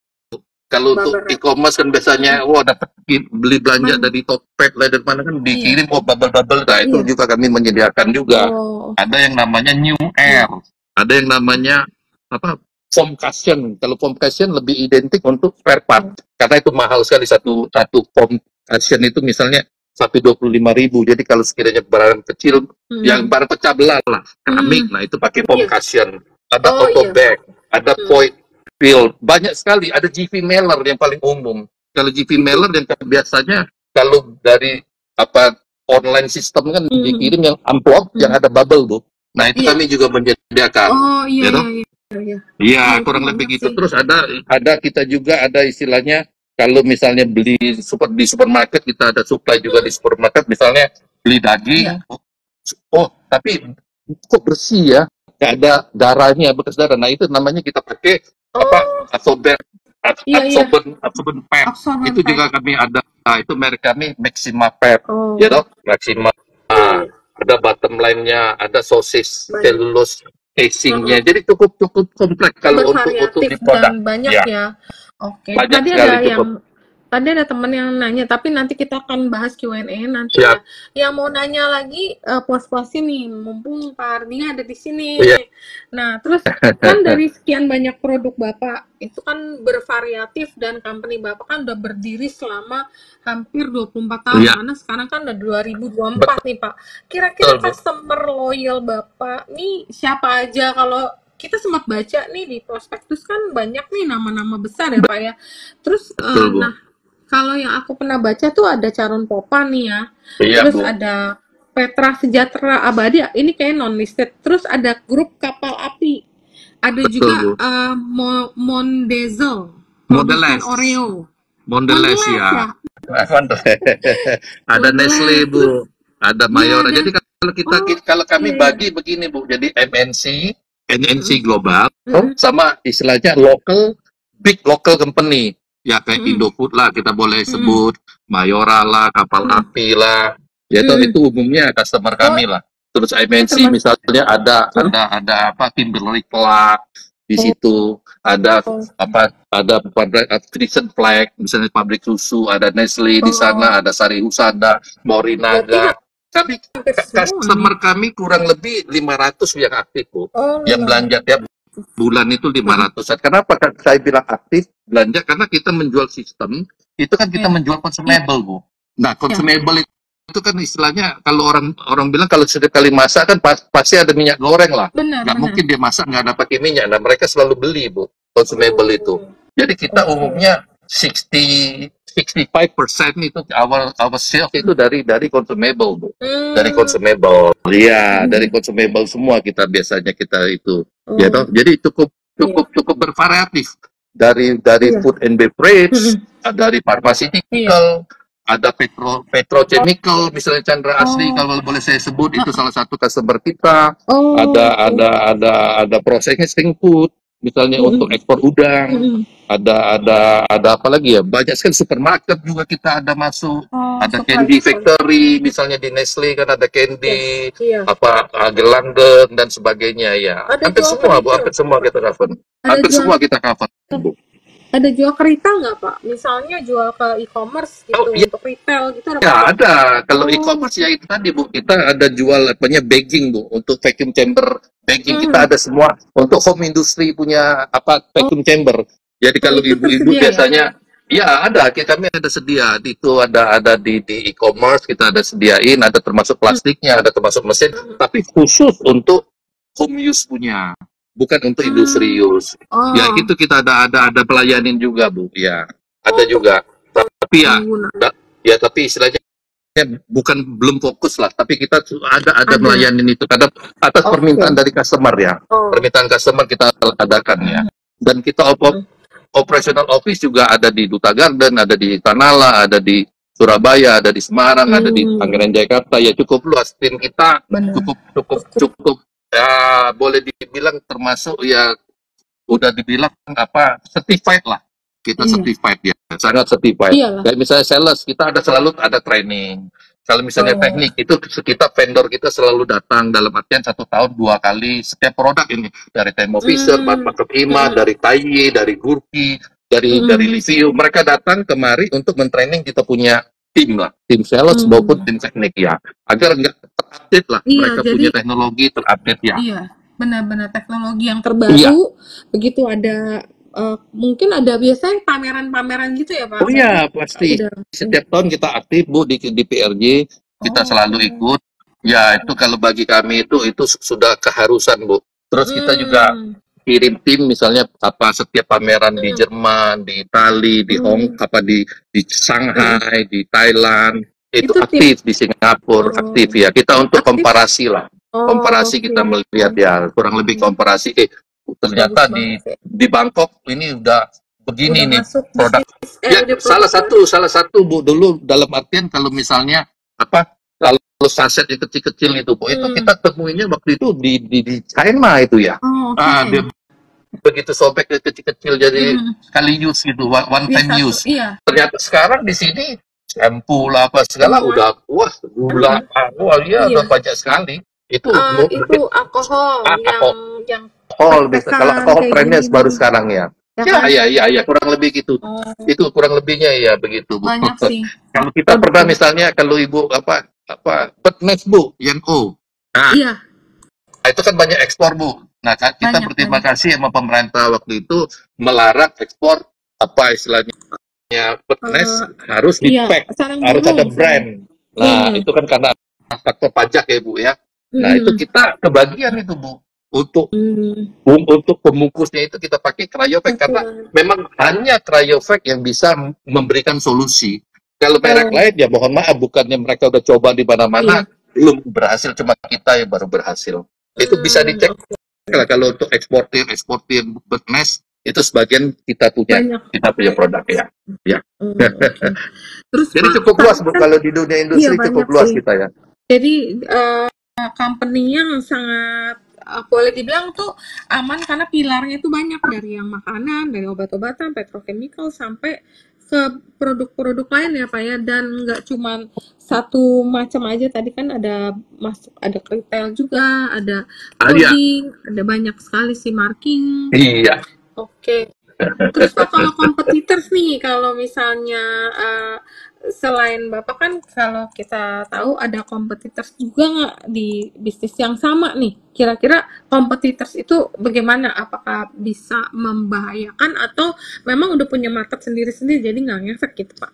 Kalau untuk e-commerce kan biasanya, dapat beli belanja dari Tokped lah dari mana kan dikirim bubble-bubble. Nah itu juga kami menyediakan juga. Ada yang namanya New Air, ada yang namanya apa foam cushion. Kalau foam cushion lebih identik untuk spare part karena itu mahal sekali satu foam cushion itu misalnya sampai 25.000. Jadi kalau sekiranya barang kecil yang barang pecah belah lah keramik, nah itu pakai foam cushion. Ada auto bag, ada point fill, banyak sekali. Ada GV mailer yang paling umum. Kalau GV mailer yang biasanya kalau dari apa online sistem kan dikirim yang amplop yang ada bubble Bu. Nah itu kami juga menyediakan. Iya kurang lebih gitu. Terus ada kita juga ada istilahnya kalau misalnya beli di supermarket kita ada supply juga di supermarket. Misalnya beli daging, tapi kok bersih ya? Nggak ada darahnya, bekas darah. Nah itu namanya kita pakai absorben pad. Itu juga kami ada. Nah, itu merek kami Maxima Pad. Ya dok, Maxima. Ada bottom line-nya, ada sosis, cellulose casingnya. Jadi cukup kompleks kalau untuk di produk. Dan banyak ya. Oke. Banyak Tadi sekali ada cukup. Tadi ada teman yang nanya, tapi nanti kita akan bahas Q&A nanti ya. Yang mau nanya lagi, puas-puasin nih, mumpung Pak Ardi ada di sini. Nah, terus kan dari sekian banyak produk Bapak, itu kan bervariatif dan company Bapak kan udah berdiri selama hampir 24 tahun, karena sekarang kan udah 2024 nih Pak. Kira-kira customer loyal Bapak nih siapa aja? Kalau kita sempat baca nih di prospektus kan banyak nih nama-nama besar ya Pak ya. Terus, nah kalau yang aku pernah baca tuh ada Charon Popa nih ya. Terus ada Petra Sejahtera Abadi, ini kayak non-listed. Terus ada grup kapal api. Ada juga Mondelez. Oreo. Mondelez ya. Ada Nestle Bu, ada Mayora. Jadi kalau kami bagi begini Bu, jadi MNC global, sama istilahnya big local company. Ya kayak Indofood lah kita boleh sebut, Mayora lah, kapal api lah. Ya itu umumnya customer kami lah. Terus MNC misalnya ada apa Kimberly Clark di situ, ada Frisian Flag misalnya pabrik susu, ada Nestle di sana, ada Sari Husada, Morinaga. Kami customer kami kurang lebih 500 yang aktif Bu. Yang belanja tiap bulan itu 500-an. Kenapa saya bilang aktif belanja? Karena kita menjual sistem, itu kan kita menjual consumable Bu. Nah, consumable itu kan istilahnya kalau orang bilang kalau setiap kali masak kan pasti ada minyak goreng lah. Nggak mungkin dia masak nggak ada pakai minyak. Nah, mereka selalu beli Bu, consumable itu. Jadi kita umumnya 60 65% itu our sales itu dari consumable, Bu. Dari consumable. Iya, dari consumable semua kita biasanya kita itu. Ya toh, jadi cukup bervariatif dari food and beverage, dari pharmaceutical, ada petrochemical, misalnya Chandra Asri kalau boleh saya sebut itu salah satu customer kita. Ada processing food, misalnya untuk ekspor udang. Ada apa lagi ya? Banyak sekali supermarket juga kita ada masuk. Ada candy factory, misalnya di Nestle kan ada candy, Gelanggen dan sebagainya ya. Hampir semua, Bu, hampir semua kita cover. Hampir semua kita cover, Bu. Ada jual ke retail nggak, Pak? Misalnya jual ke e-commerce gitu, untuk retail gitu ada? Ya, ada. Kalau e-commerce ya itu tadi, Bu. Kita ada jual bagging, Bu. Untuk vacuum chamber bagging kita ada semua. Untuk home industry punya vacuum chamber. Jadi kalau ibu-ibu biasanya ya ada, kami ada sedia. Itu ada di e-commerce kita ada sediain, ada termasuk plastiknya, ada termasuk mesin, tapi khusus untuk home use punya. Bukan untuk industri use. Ya itu kita ada pelayanin juga, Bu. Ya, ada juga. Tapi tapi istilahnya belum fokus lah. Tapi kita ada melayanin itu atas permintaan dari customer ya. Permintaan customer kita adakan ya. Dan kita operational office juga ada di Duta Garden, ada di Tanala, ada di Surabaya, ada di Semarang, ada di Pangeran Jakarta. Ya cukup luas. Tim kita cukup ya boleh dibilang termasuk ya udah dibilang certified lah, kita certified ya, sangat certified. Kayak misalnya sales kita selalu ada training. Kalau misalnya teknik itu kita vendor kita selalu datang dalam artian 1 tahun 2 kali setiap produk ini, dari Thermo Fisher, Mark Ima, dari Taiye, dari Gurki, dari Livio, mereka datang kemari untuk mentraining kita punya tim lah, tim sales maupun tim teknik ya, agar nggak terupdate lah, mereka punya teknologi terupdate ya. Iya, benar-benar teknologi yang terbaru. Begitu ada mungkin ada biasanya pameran-pameran gitu ya, Pak? Oh iya, pasti. Setiap tahun kita aktif, Bu, di PRJ, kita selalu ikut. Ya, itu kalau bagi kami itu sudah keharusan, Bu. Terus kita juga kirim tim misalnya setiap pameran di Jerman, di Itali, di di Shanghai, di Thailand, itu aktif di Singapura, aktif ya. Kita untuk komparasi lah. Komparasi kita melihat ya, kurang lebih komparasi ternyata di Bangkok ini udah begini nih produk. Ya, salah satu Bu, dulu dalam artian kalau misalnya kalau saset yang kecil-kecil itu, Bu, itu kita temuinya waktu itu di China itu ya. Dia begitu sobek kecil-kecil jadi sekali use gitu, one time use. Ternyata sekarang di sini shampoo lah apa segala udah gula, udah banyak sekali. Itu alkohol yang kalau alkohol trennya baru sekarang ya. Ya, kurang lebih gitu. Itu kurang lebihnya ya begitu, Bu. Banyak sih. Kalau kita pernah misalnya kalau Ibu Petnes, Bu, YNO. Itu kan banyak ekspor, Bu. Nah, kita berterima kasih sama pemerintah waktu itu melarang ekspor istilahnya Petnes harus di-pack, harus ada brand. Nah, itu kan karena faktor pajak ya, Bu ya. Nah, itu kita kebagian itu, Bu. Untuk pembungkusnya itu kita pakai Cryovac karena memang hanya Cryovac yang bisa memberikan solusi. Kalau merek lain ya mohon maaf, bukannya mereka udah coba di mana-mana belum berhasil, cuma kita yang baru berhasil. Itu bisa dicek lah kalau untuk eksportir Petnes itu sebagian kita punya produk ya. Terus jadi cukup luas, Bu, kalau di dunia industri cukup luas kita ya. Jadi company-nya sangat boleh dibilang tuh aman karena pilarnya itu banyak, dari yang makanan, dari obat-obatan, petrochemical sampai ke produk-produk lain ya, Pak ya, dan nggak cuma satu macam aja, tadi kan ada retail juga, ada clothing, ada banyak sekali sih marking. Iya. Oke. Terus Pak, kalau competitors nih, kalau misalnya selain Bapak kan kalau kita tahu ada competitors juga nggak di bisnis yang sama nih, kira-kira competitors itu bagaimana? Apakah bisa membahayakan atau memang udah punya market sendiri-sendiri jadi nggak ngefek gitu, Pak?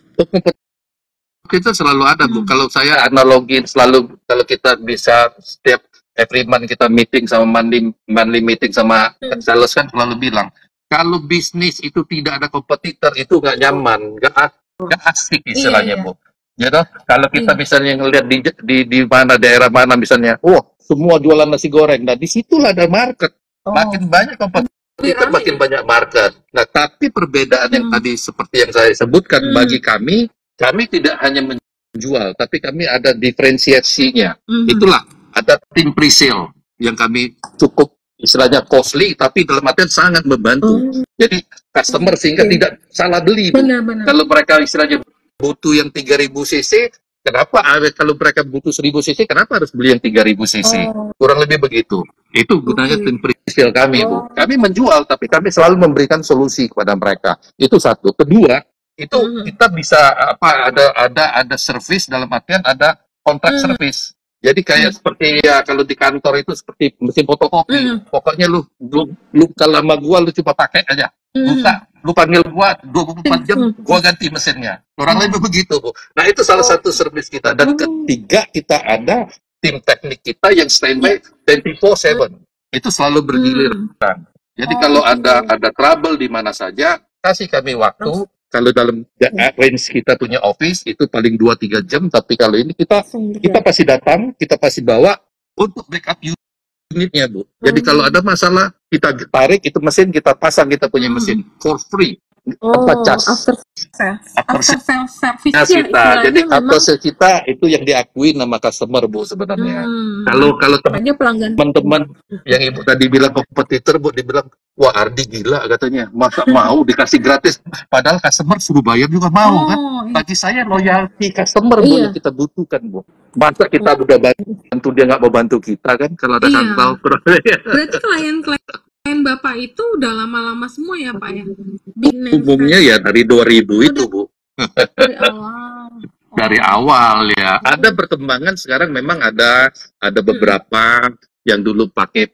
Kita selalu ada, Bu. Kalau saya analogin selalu, kalau kita bisa setiap every month kita meeting sama monthly meeting sama sales kan selalu bilang, kalau bisnis itu tidak ada kompetitor itu nggak nyaman, Kan asik Iya, istilahnya, iya. Bu. Gitu. Kalau kita Iya. misalnya ngelihat di mana daerah mana misalnya, semua jualan nasi goreng. Nah, disitulah ada market. Oh, Makin banyak lebih kompetitor, rame makin ya? banyak market. Nah, tapi perbedaan yang Hmm. tadi seperti yang saya sebutkan Hmm. bagi kami tidak hanya menjual, tapi kami ada diferensiasinya. Hmm. Itulah ada tim pre-sale yang kami cukup istilahnya costly, tapi dalam artian sangat membantu. Oh, Jadi customer sehingga oke. tidak salah beli, Bu. Benar-benar. Kalau mereka istilahnya butuh yang 3000 cc, kenapa kalau mereka butuh 1000 cc, kenapa harus beli yang 3000 cc? Oh, Kurang lebih begitu. Itu gunanya oke. tim presale kami, Bu. Oh. Kami menjual, tapi kami selalu memberikan solusi kepada mereka. Itu satu. Kedua, itu Hmm. kita bisa ada service dalam artian ada kontrak Hmm. service. Jadi kayak seperti ya kalau di kantor itu seperti mesin fotokopi. Hmm. Pokoknya lu kalau sama gua lu coba pakai aja. Buka, lu panggil gua 24 jam, gua ganti mesinnya. Kurang lebih begitu, Bu. Nah, itu salah satu service kita. Dan ketiga, kita ada tim teknik kita yang standby 24/7. Itu selalu bergiliran. Jadi kalau ada trouble di mana saja, kasih kami waktu. Kalau dalam range kita punya office itu paling 2-3 jam, tapi kalau ini kita pasti datang, kita pasti bawa untuk backup unitnya, Bu. Jadi kalau ada masalah, kita tarik itu mesin, kita pasang kita punya mesin for free. Cas. After sales service Nah, ya kita. Jadi istilahnya memang. after sales kita itu yang diakui nama customer, Bu, sebenarnya. Kalau Makanya pelanggan. teman-teman yang Ibu tadi bilang kompetitor, Bu, dibilang, wah Ardi gila katanya. Masa mau dikasih gratis? Padahal customer suruh bayar juga mau, kan? Bagi saya loyalty customer, Bu, yang kita butuhkan, Bu. Masa kita udah bantu, dia nggak mau bantu kita, kan? Kalau ada yang tahu. Berarti klien Bapak itu udah lama-lama semua ya, Pak ya? Umumnya ya dari 2000 itu, Bu. Dari awal. Dari awal ya. Ada perkembangan sekarang memang ada beberapa yang dulu pakai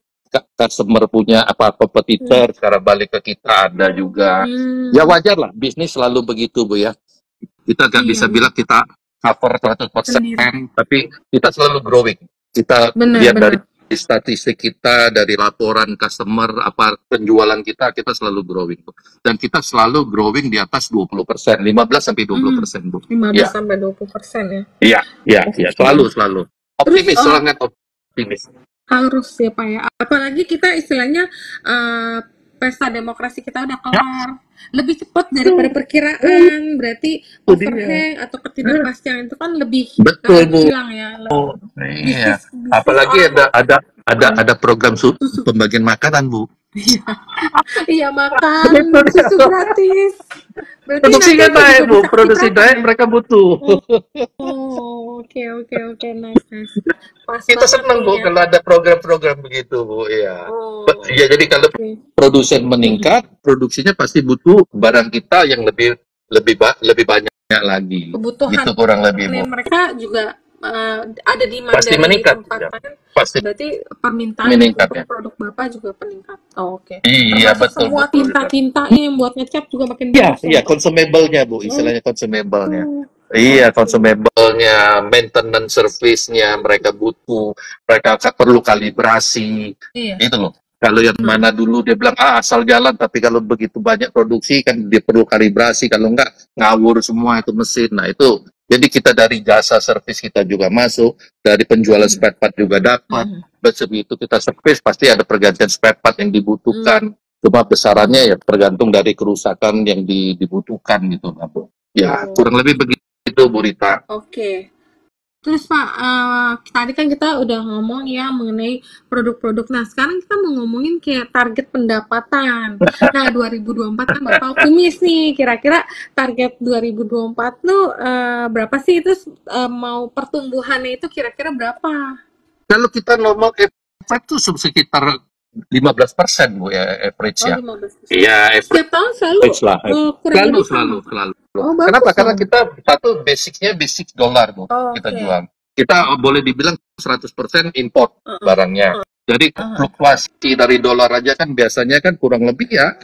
customer punya kompetitor, sekarang balik ke kita ada juga. Ya wajar lah, bisnis selalu begitu, Bu ya. Kita nggak bisa bilang kita cover 100%, tapi kita selalu growing. Kita lihat dari statistik kita, dari laporan customer, penjualan kita selalu growing. Dan kita selalu growing di atas 20%, 15-20%, Bu. 15-20% ya? Iya, selalu. Optimis, sangat optimis. Harus ya, Pak ya. Apalagi kita istilahnya pesta demokrasi kita udah kelar. Lebih cepat daripada perkiraan. Berarti overhang atau ketidakpastian itu kan lebih hilang ya. Iya. Apalagi ada program pembagian makanan, Bu. Iya, makan susu gratis. Produksinya naik, Bu. Produksi naik, mereka butuh. Oke, nice. Kita senang, Bu, kalau ada program-program begitu, Bu. Iya. Ya, jadi kalau produsen meningkat, produksinya pasti butuh barang kita yang lebih banyak lagi. Kebutuhan gitu kurang lebih, Bu. Mereka juga ada di pasti meningkat. Pasti. Berarti permintaan untuk produk Bapak juga meningkat. Oke. Iya, betul. Semua tinta-tintanya yang buat ngecat juga makin bagus. Iya, consumable-nya, Bu. Istilahnya consumable-nya. Iya, consumable-nya, maintenance service-nya mereka butuh, mereka perlu kalibrasi. Itu loh. Kalau yang mana dulu dia bilang asal jalan, tapi kalau begitu banyak produksi kan dia perlu kalibrasi, kalau enggak ngawur semua itu mesin. Nah, itu jadi kita dari jasa servis kita juga masuk, dari penjualan spare part juga dapat. Begitu kita servis pasti ada pergantian spare part yang dibutuhkan. Cuma besarannya ya tergantung dari kerusakan yang dibutuhkan gitu, Bu. Ya, kurang lebih begitu, Bu Rita. Oke. Terus Pak, tadi kan kita udah ngomong ya mengenai produk-produk. Nah, sekarang kita mau ngomongin kayak target pendapatan. Nah, 2024 kan Bapak optimis nih. Kira-kira target 2024 tuh berapa sih itu mau pertumbuhannya itu kira-kira berapa? Kalau kita normal average tuh sekitar 15%, Bu, ya, average ya. 15%. Iya, setiap tahun selalu. Selalu. Kenapa? Karena kita satu basic dolar, Bu. Kita jual. Kita boleh dibilang 100% import barangnya. Jadi fluktuasi dari dolar aja kan biasanya kan kurang lebih ya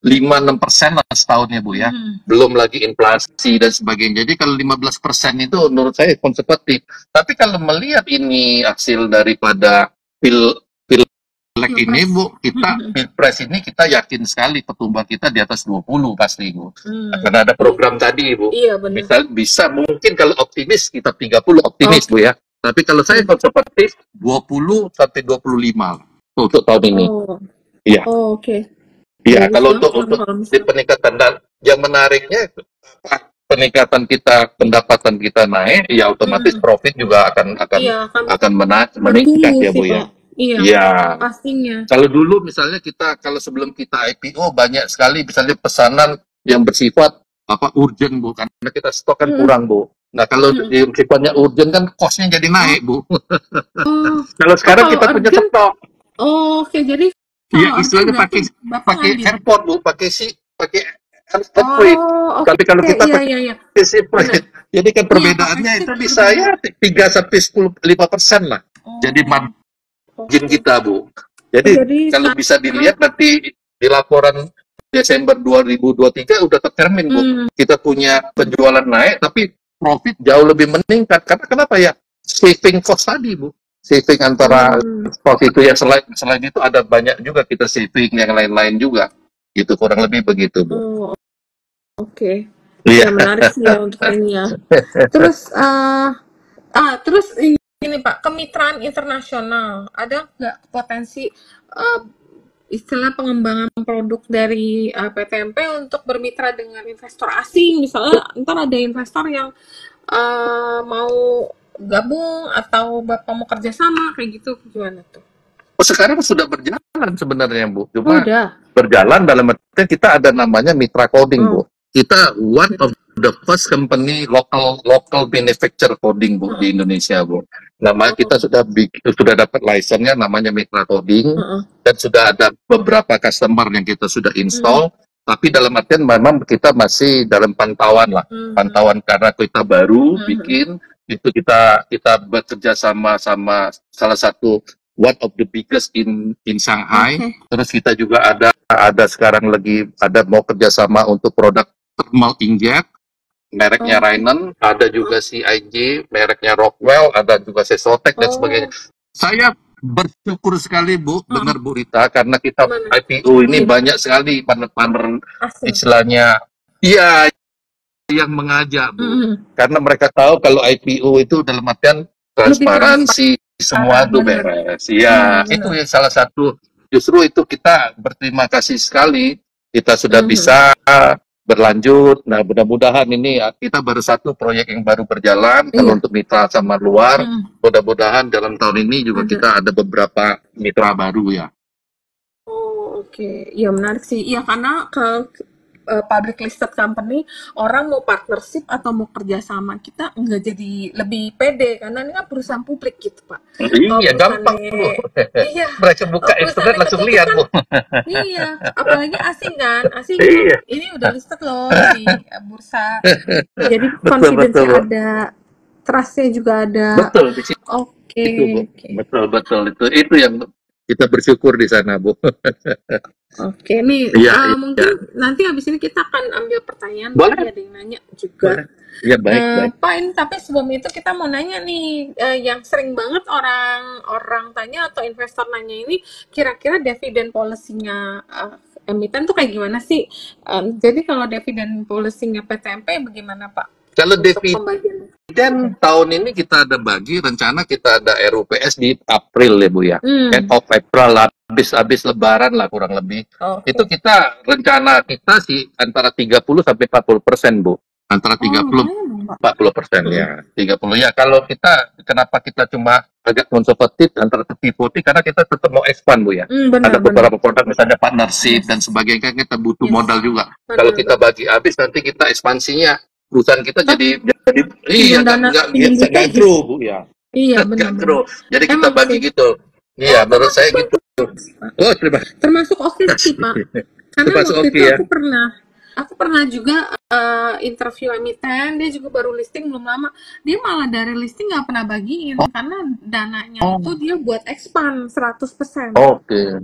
5-6% lah setahunnya, Bu ya. Belum lagi inflasi dan sebagainya. Jadi kalau 15% itu menurut saya konservatif. Tapi kalau melihat ini hasil daripada Jelek ini Bu, kita Pilpres ini kita yakin sekali pertumbuhan kita di atas 20 pasti Bu. Karena ada program tadi Bu. Iya benar. Bisa mungkin kalau optimis kita 30 optimis Bu ya. Tapi kalau saya konservatif 20 sampai 25 lah untuk tahun ini. Iya. Oke. Iya, Bagus kalau banget untuk kalau di misalnya. peningkatan dan yang menariknya peningkatan kita, pendapatan kita naik, ya otomatis profit juga Iya, akan meningkat bertumbuh ya sih Bu ya. Pak. Iya, Iya. pastinya. Kalau dulu misalnya kalau sebelum kita IPO banyak sekali misalnya pesanan yang bersifat urgent Bu, karena kita stok kan kurang Bu. Nah kalau yang sifatnya urgent kan costnya jadi naik Bu. Kalau sekarang kita punya urgent, stok. Oke, jadi Iya, kalau istilahnya urgent pakai Bapak ngambil. airport Bu, pakai freight. Oke. Tapi kalau kita pakai Iya. sea freight, jadi kan perbedaannya pakai itu ship bisa ya 3 sampai 5% lah. Jadi margin kita Bu. Jadi kalau bisa dilihat nanti di laporan Desember 2023 udah tercermin Bu. Kita punya penjualan naik tapi profit jauh lebih meningkat. Karena kenapa ya? Saving cost tadi Bu. Saving antara cost itu ya, selain itu ada banyak juga kita saving yang lain-lain juga. Itu kurang lebih begitu Bu. Oke. Iya. Ya menarik sih ya untuk ini ya. Terus ini Pak, kemitraan internasional ada nggak potensi istilah pengembangan produk dari PTMP untuk bermitra dengan investor asing, misalnya ntar ada investor yang mau gabung atau Bapak mau kerjasama kayak gitu, gimana tuh? Sekarang sudah berjalan sebenarnya Bu. Cuma Udah. berjalan dalam artian kita ada namanya mitra coding Bu. Kita one of the first company local manufacturer coding Bu di Indonesia Bu. Namanya kita sudah dapat license-nya namanya mitra coding dan sudah ada beberapa customer yang kita sudah install. Tapi dalam artian memang kita masih dalam pantauan lah, pantauan karena kita baru bikin itu kita bekerja sama salah satu one of the biggest in Shanghai. Terus kita juga ada sekarang lagi mau kerjasama untuk produk thermal inkjet, mereknya Rainon, ada juga CIJ, mereknya Rockwell, ada juga Sesotek dan sebagainya. Saya bersyukur sekali Bu, dengar Bu Rita, karena kita IPO ini banyak sekali partner istilahnya, iya yang mengajak Bu, karena mereka tahu kalau IPO itu dalam artian transparansi, semua itu beres. Ya, itu yang salah satu. Justru itu kita berterima kasih sekali kita sudah bisa berlanjut. Nah, mudah-mudahan ini kita baru satu proyek yang baru berjalan. Kalau untuk mitra sama luar, mudah-mudahan dalam tahun ini juga kita ada beberapa mitra baru ya. Oke. Ya menarik sih. Iya karena public listed company, orang mau partnership atau mau kerjasama kita nggak jadi lebih pede karena ini kan perusahaan publik gitu Pak. Iya gampang Bu. Iya. Mereka buka internet langsung lihat Bu. Iya, apalagi asing kan, asing ini udah listed loh di bursa. Jadi confidence ada, trustnya juga ada. Betul di situ. Oke. Betul itu yang kita bersyukur di sana Bu. Oke, nih mungkin nanti habis ini kita akan ambil pertanyaan. Boleh. Ada yang nanya juga. Ya baik. Pak, ini tapi sebelum itu kita mau nanya nih, yang sering banget orang tanya atau investor nanya ini, kira-kira dividend policy-nya emiten tuh kayak gimana sih? Jadi kalau dividend policy-nya PTMP bagaimana Pak? Kalau dividen tahun ini kita ada bagi, rencana kita ada RUPS di April ya Bu ya. End of April lah, habis lebaran lah kurang lebih. Itu kita rencana kita sih antara 30 sampai 40% Bu. Antara 30 40% ya. 30 ya. Kalau kenapa kita cuma agak konservatif antara 30 karena kita tetap mau expand Bu ya. Ada beberapa produk misalnya partnership dan sebagainya kita butuh modal juga. Kalau kita bagi habis nanti kita ekspansinya perusahaan kita jadi nggak grow Bu ya. Iya benar. Jadi kita bagi gitu. Iya, menurut saya gitu. Terima kasih. Termasuk oke sih Pak. Karena waktu itu aku pernah juga interview emiten, dia juga baru listing belum lama. Dia malah dari listing nggak pernah bagiin karena dananya itu dia buat expand 100%. Oke.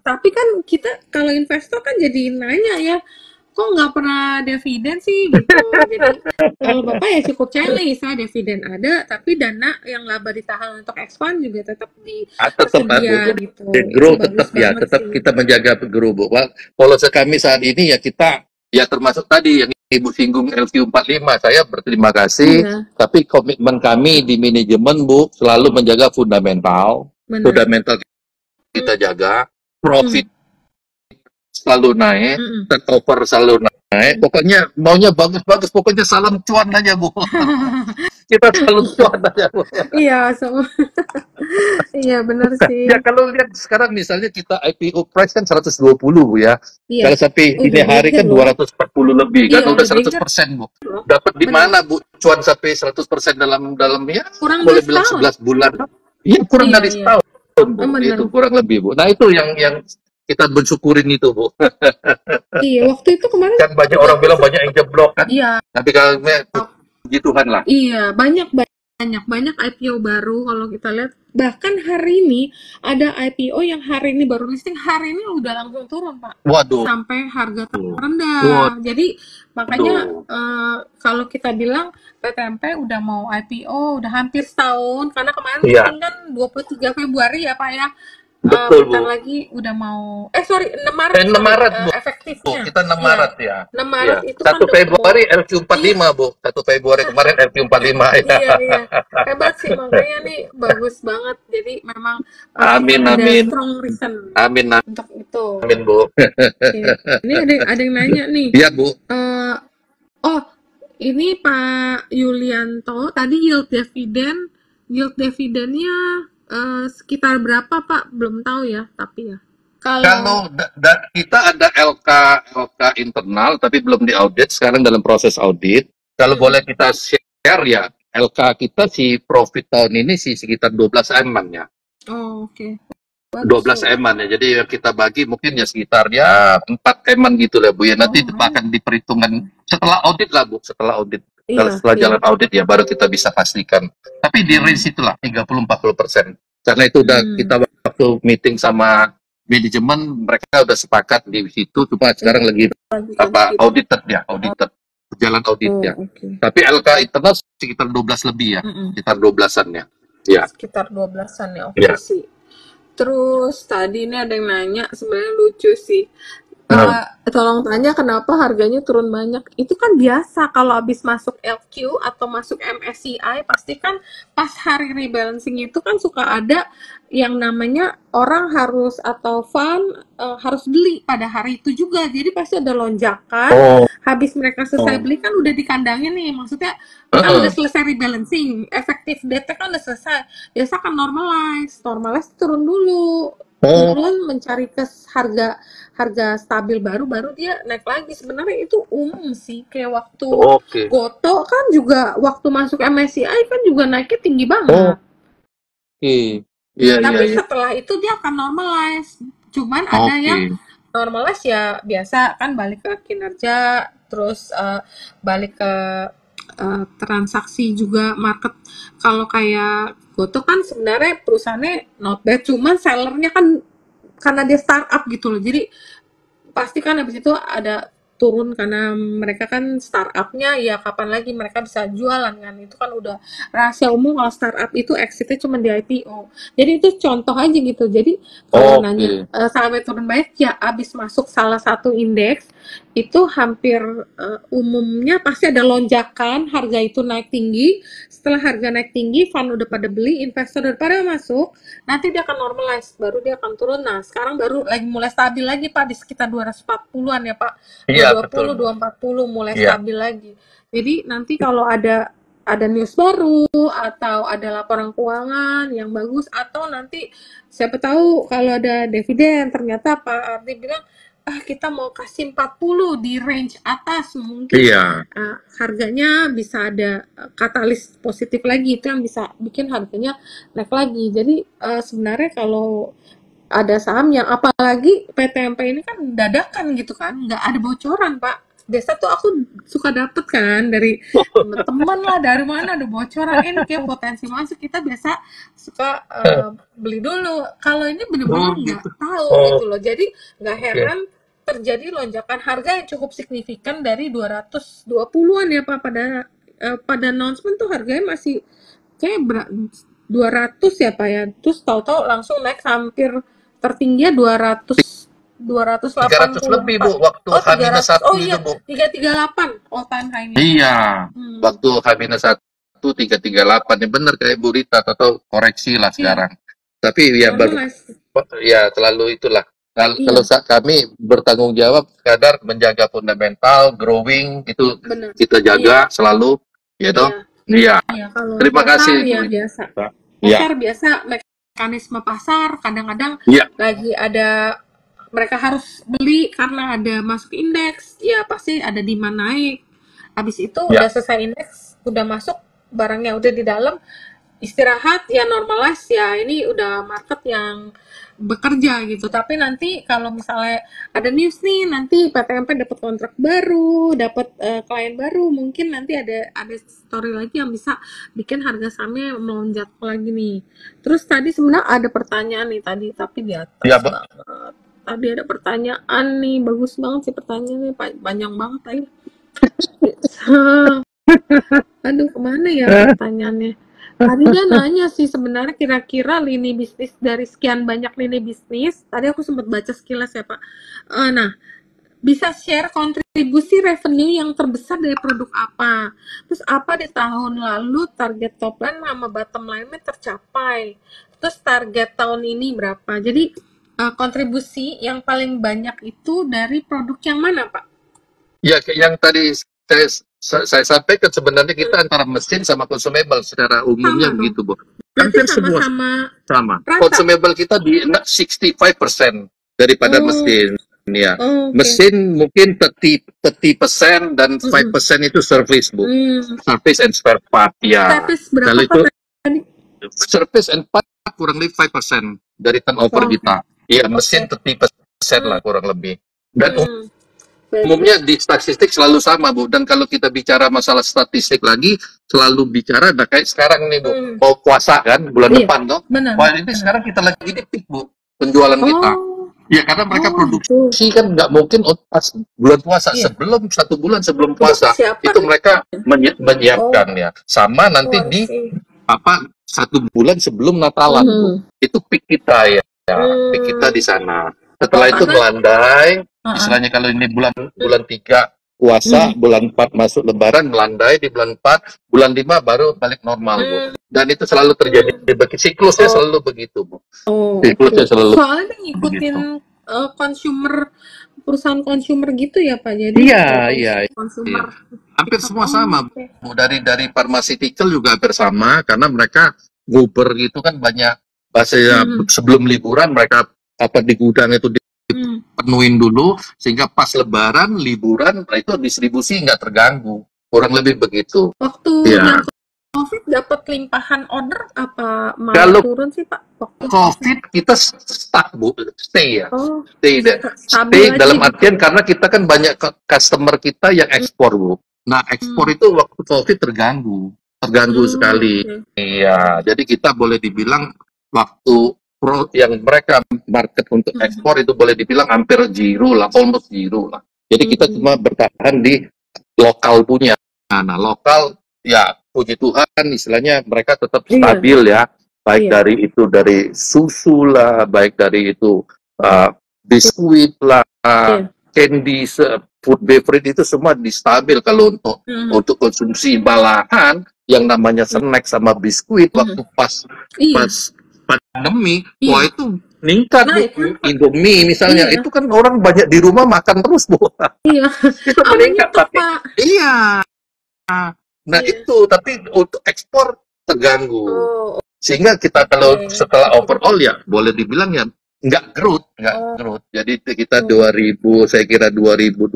Tapi kan kita kalau investor kan jadi nanya ya, kok nggak pernah dividen sih gitu. Jadi kalau Bapak ya cukup challenge, saya dividen ada, tapi dana yang laba ditahan untuk expand juga tetap Tetap Bu, tersedia jadi gitu. Itu grow bagus tetap ya, banget tetap sih. kita menjaga grow Bu. Policy kami saat ini ya kita ya termasuk tadi yang Ibu singgung LQ45, saya berterima kasih, Iya, tapi komitmen kami di manajemen Bu selalu menjaga fundamental, benar. fundamental kita jaga, Mm-mm. profit selalu naik, Mm-mm. turnover selalu naik, pokoknya maunya bagus-bagus, pokoknya salam cuan aja Bu. Kita selalu cuan aja Bu. Iya, sama. Iya, benar Ya sih. kalau lihat sekarang misalnya kita IPO price kan 120 Bu ya. Iya. Kalau sampai Oh, ini udah hari breaker kan loh. 240 lebih kan Iya, udah udah breaker 100% Bu. loh. Dapat di Benar. mana Bu cuan sampai 100% dalam ya Kurang boleh dari bilang setahun. 11 bulan. Iya kurang Iya, dari iya. setahun Oh, Bu. benar. Itu kurang lebih Bu. Nah itu yang kita bersyukurin itu Bu. Iya, waktu itu kemarin Kan banyak juga orang aku bilang banyak yang jeblok kan. iya, Tapi kalau puji Tuhan lah. iya, banyak IPO baru kalau kita lihat. Bahkan hari ini ada IPO yang hari ini baru listing, hari ini udah langsung turun, Pak. Waduh. Sampai harga terendah. Jadi makanya Waduh. kalau kita bilang PTMP udah mau IPO, udah hampir setahun karena kemarin Iya, listing kan 23 Februari ya, Pak ya. betul Bentar Bu. lagi udah mau 6 Maret 6 sorry Maret Bu. efektifnya. Kita 6 Iya, Maret ya. 6 Iya. Maret itu kan 1 udah mau Februari iya, LQ45 Bu. 1 Februari kemarin LQ45 ya. iya, iya. Hebat sih, makanya nih bagus banget. Jadi memang pasti Amin kan ada amin. strong reason Amin untuk itu. amin Bu. Oke. Ini ada yang nanya nih. Iya Bu. Eh, oh, ini Pak Yulianto, tadi yield dividennya sekitar berapa Pak? Belum tahu ya, tapi ya. Kalau kita ada LK internal tapi belum diaudit, sekarang dalam proses audit. Kalau boleh kita share ya, LK kita si profit tahun ini sih sekitar 12 M-an ya. Oh, oke. 12 M-an ya. Jadi yang kita bagi mungkin ya sekitar ya 4 M-an gitu lah Bu ya. Nanti itu akan diperhitungkan setelah audit lah Bu, setelah audit. Iya, Setelah jalan audit ya baru kita bisa pastikan. Tapi di range itulah 30-40%. Karena itu udah kita waktu meeting sama manajemen mereka udah sepakat di situ, cuma sekarang lagi audited jalan auditnya. Tapi LK internal sekitar 12 lebih ya, sekitar 12-an ya. Ya. Sekitar 12-an ya, oke sih. Terus tadi ini ada yang nanya, sebenarnya lucu sih. Tolong tanya kenapa harganya turun banyak. Itu kan biasa kalau habis masuk LQ atau masuk MSCI pasti kan pas hari rebalancing itu kan suka ada yang namanya orang harus atau fund harus beli pada hari itu juga. Jadi pasti ada lonjakan. Habis mereka selesai beli kan udah dikandangin nih. Maksudnya kan udah selesai rebalancing, efektif date kan udah selesai. Biasa kan normalize turun dulu. Turun mencari ke harga stabil baru dia naik lagi. Sebenarnya itu umum sih, kayak waktu Goto kan juga waktu masuk MSCI kan juga naiknya tinggi banget. Tapi setelah itu dia akan normalize. Cuman ada yang normalize ya biasa kan balik ke kinerja, terus balik ke transaksi juga market. Kalau kayak Goto kan sebenarnya perusahaannya not bad, cuman sellernya kan karena dia startup gitu loh, jadi pasti kan habis itu ada turun karena mereka kan startupnya ya kapan lagi mereka bisa jualan kan, itu kan udah rahasia umum kalau startup itu exitnya cuma di IPO. Jadi itu contoh aja gitu. Jadi kalau nanya sampai turun banyak ya abis masuk salah satu indeks itu hampir umumnya pasti ada lonjakan, harga itu naik tinggi. Setelah harga naik tinggi, fund udah pada beli, investor udah pada masuk, nanti dia akan normalize, baru dia akan turun. Nah sekarang baru lagi mulai stabil lagi Pak di sekitar 240-an ya Pak. 220, 240 mulai stabil lagi. Jadi nanti kalau ada news baru atau ada laporan keuangan yang bagus, atau nanti siapa tahu kalau ada dividen ternyata Pak Ardi bilang kita mau kasih 40 di range atas, mungkin harganya bisa ada katalis positif lagi, itu yang bisa bikin harganya naik lagi. Jadi sebenarnya kalau ada saham yang apalagi PTMP ini kan dadakan gitu kan, nggak ada bocoran Pak. Biasa tuh aku suka dapet kan dari teman-teman lah, dari mana ada bocoran ini kayak potensi masuk, kita biasa suka beli dulu. Kalau ini bener-bener nggak tahu gitu loh, jadi nggak heran terjadi lonjakan harga yang cukup signifikan dari 220-an ya Pak, pada announcement tuh harganya masih kayak 200 ya Pak ya. Terus tahu-tahu langsung naik hampir tertinggi 200 300 lebih, Bu, 284. waktu Oh, H-1 300. Oh itu, iya, Bu. 338 all time high-nya. Iya, Hmm. waktu H-1 338 ya benar kayak Bu Rita atau koreksi lah Iya, sekarang. Tapi ya baru normalize. ya selalu itulah. Kalau Iya, kami bertanggung jawab kadar menjaga fundamental, growing itu benar. kita Iya, jaga selalu, ya toh. iya. Iya. Iya, kalau Terima pasar kasih ya Bu biasa. Rita. Iya, Pasar biasa mekanisme pasar kadang-kadang iya, lagi ada mereka harus beli karena ada masuk indeks, ya pasti ada demand naik. Habis itu iya. udah selesai indeks, udah masuk barangnya udah di dalam, istirahat ya normalize ya ini udah market yang bekerja gitu. Tapi nanti kalau misalnya ada news nih nanti PTMP dapat kontrak baru, dapat klien baru, mungkin nanti ada story lagi yang bisa bikin harga sahamnya melonjak lagi nih. Terus tadi sebenarnya ada pertanyaan nih tadi tapi di atas Iya, Bu. banget. Tadi ada pertanyaan nih, bagus banget sih pertanyaannya, panjang banget tadi. Aduh, kemana ya pertanyaannya? Tadi dia nanya sih sebenarnya kira-kira lini bisnis dari sekian banyak lini bisnis. Tadi aku sempat baca sekilas ya Pak. Nah, bisa share kontribusi revenue yang terbesar dari produk apa? Terus apa di tahun lalu target top line sama bottom line-nya tercapai? Terus target tahun ini berapa? Jadi kontribusi yang paling banyak itu dari produk yang mana Pak? Ya, yang tadi saya sampaikan sebenarnya kita antara mesin sama consumable secara umumnya Sama dong. begitu, Bu. Berarti Hampir semua sama-sama sama. rata. Consumable kita di 65% daripada Oh, mesin. Ya. oh, oke. Mesin mungkin 30% dan 5% itu service, Bu. Service and spare part, ya. Service berapa Kalau Pak itu tadi? service and part kurang lebih 5% dari turnover Oh, kita. Iya, mesin oke. 30% lah kurang lebih. Dan Bagus. umumnya di statistik selalu sama, Bu. Dan kalau kita bicara masalah statistik lagi, selalu bicara, nah kayak sekarang nih, Bu. Mau puasa kan, bulan Iya, depan, toh. benar. Wah, ini sekarang kita lagi di peak, Bu, penjualan kita. Oh, Ya, karena mereka gitu. produksi kan nggak mungkin pas bulan puasa. Iya. Sebelum 1 bulan sebelum Udah puasa, persiapan. itu mereka menyiapkan ya. Sama nanti Oh, I di see. 1 bulan sebelum Natalan, Bu. Itu peak kita ya. Peak kita di sana. Setelah itu karena melandai, istilahnya kalau ini bulan 3 puasa, bulan 4 masuk lebaran, melandai di bulan 4, bulan 5 baru balik normal, Bu. Dan itu selalu terjadi, siklusnya selalu begitu, Bu. Oh, Siklusnya selalu soalnya dia ngikutin consumer, perusahaan consumer gitu ya Pak. Jadi Iya. consumer. Hampir semua sama, Bu. Dari pharmaceutical juga hampir sama, karena mereka nguber gitu kan banyak bahasanya sebelum liburan mereka di gudang itu dipenuhin dulu sehingga pas lebaran liburan itu distribusi nggak terganggu, kurang lebih begitu. Waktu Ya. yang COVID dapat limpahan order apa malah Kalau turun sih Pak? Waktu COVID kita stuck, Bu, stay ya. Oh, Stay dalam artian karena kita kan banyak customer kita yang ekspor, Bu. Nah, ekspor itu waktu COVID terganggu sekali. Iya, jadi kita boleh dibilang waktu yang mereka market untuk ekspor itu boleh dibilang hampir zero lah, almost zero lah. Jadi kita cuma bertahan di lokal punya. Nah, lokal ya puji Tuhan istilahnya mereka tetap stabil ya. Baik dari susu lah, baik dari itu biskuit lah, candy, food beverage itu semua distabil. Kalau untuk konsumsi malahan yang namanya snack sama biskuit waktu pas pandemi, wah itu meningkat, Bu. Indomie misalnya, itu kan orang banyak di rumah makan terus, Bu. Iya. Itu meningkat, tapi iya. Nah itu, tapi untuk ekspor terganggu. Sehingga kita kalau setelah overall ya boleh dibilang ya nggak growth. Jadi kita saya kira 2021,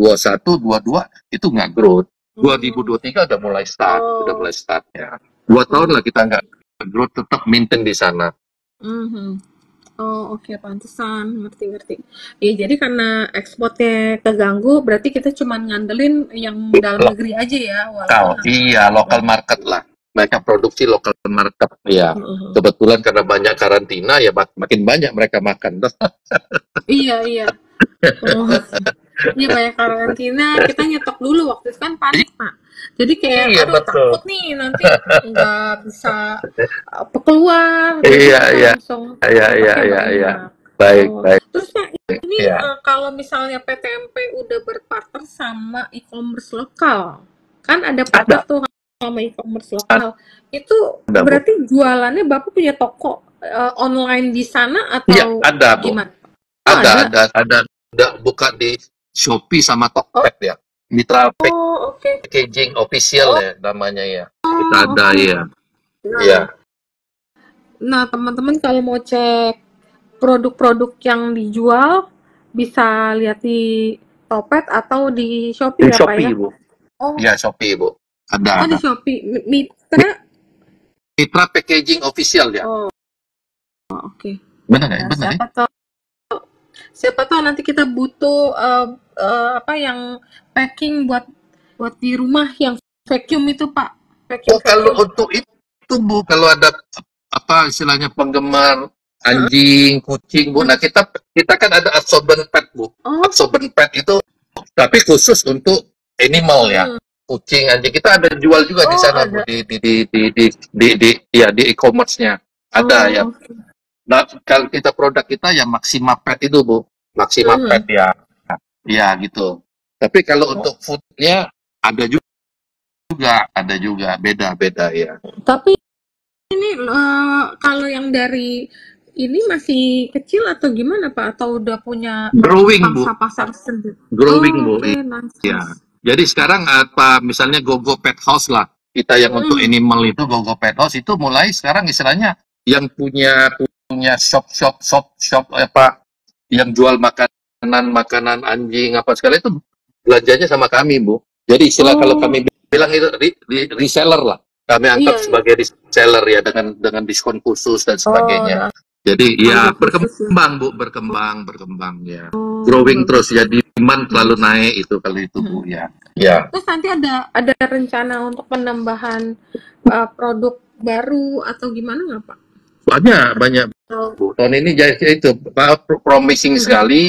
22 itu nggak growth. 2023 udah mulai start ya. 2 tahun lah kita nggak growth, tetap maintain di sana. Oh, oke, pantesan, ngerti. Ya, jadi karena ekspornya keganggu, berarti kita cuma ngandelin yang dalam negeri aja ya, lokal market lah. Mereka produksi lokal market ya. Kebetulan karena banyak karantina ya makin banyak mereka makan. Iya. Oh, iya banyak karantina, kita nyetok dulu waktu itu kan panik, Pak. Jadi kayak, Iya aduh betul. takut nih nanti nggak bisa keluar, jadi Iya, kita iya, langsung iya, iya, nyetoknya iya, iya. banyak. Baik, Oh, baik. terus Pak, ini Iya. kalau misalnya PTMP udah berpartner sama e-commerce lokal, kan ada partner Ada, tuh sama e-commerce lokal. Itu ada, Bu. berarti jualannya Bapak punya toko online di sana Iya, atau ada, Bu. gimana? Oh, ada. Ada buka di Shopee sama Oh, Tokped ya. Mitra oh, oke. Packaging Official Oh, ya namanya ya. Kita oh, ada oke. ya. Iya. Nah, nah teman-teman kalau mau cek produk-produk yang dijual bisa lihat di Topet atau di Di Shopee ya Pak ya? Shopee, Bu. Oh, Iya, Shopee, Bu. oh di Ada. Shopee. Mitra? Mitra Packaging Official ya. Oh, oke. Benar ya? Nah, Benar ya? siapa tahu nanti kita butuh apa yang packing buat buat di rumah yang vacuum itu Pak. Oh, kalau Vacuum. untuk itu, Bu, kalau ada apa istilahnya penggemar anjing, kucing, Bu. Nah, kita kan ada absorbent pad, Bu. Oh, Absorbent pad itu tapi khusus untuk animal ya. hmm. Kucing, anjing. Kita ada jual juga di Oh sana, Bu, ada. ya di e-commerce-nya. Ada ya. Oh, oke. Nah, kalau kita produk kita ya Maxima Pet itu, Bu. Maxima Pet Mhm. ya. Ya, gitu. Tapi kalau Oh, untuk food-nya ada juga, beda-beda ya. tapi ini kalau yang dari ini masih kecil atau gimana Pak? Atau udah punya Growing, Bu. pangsa pasar sendiri? Growing, Oh, Bu. oke, nice, Iya. nice. Jadi sekarang apa misalnya GoGo Pet House lah. Kita yang untuk Mm, animal itu GoGo Pet House itu mulai sekarang istilahnya yang punya shop apa yang jual makanan anjing apa segala itu belanjanya sama kami, Bu. Jadi istilah kalau oh, kami bilang itu reseller lah. Kami iya, anggap iya. sebagai reseller ya dengan diskon khusus dan Oh, sebagainya. ada Jadi harga ya khusus ya. berkembang, Bu, berkembang ya. Oh, Growing bagus, terus ya, demand selalu bagus. naik itu kalau itu, Bu, Mhm. ya. Ya, Terus nanti ada rencana untuk penambahan produk baru atau gimana nggak Pak? banyak, Atau, Bu. Tahun ini jadi itu promising mhm, sekali.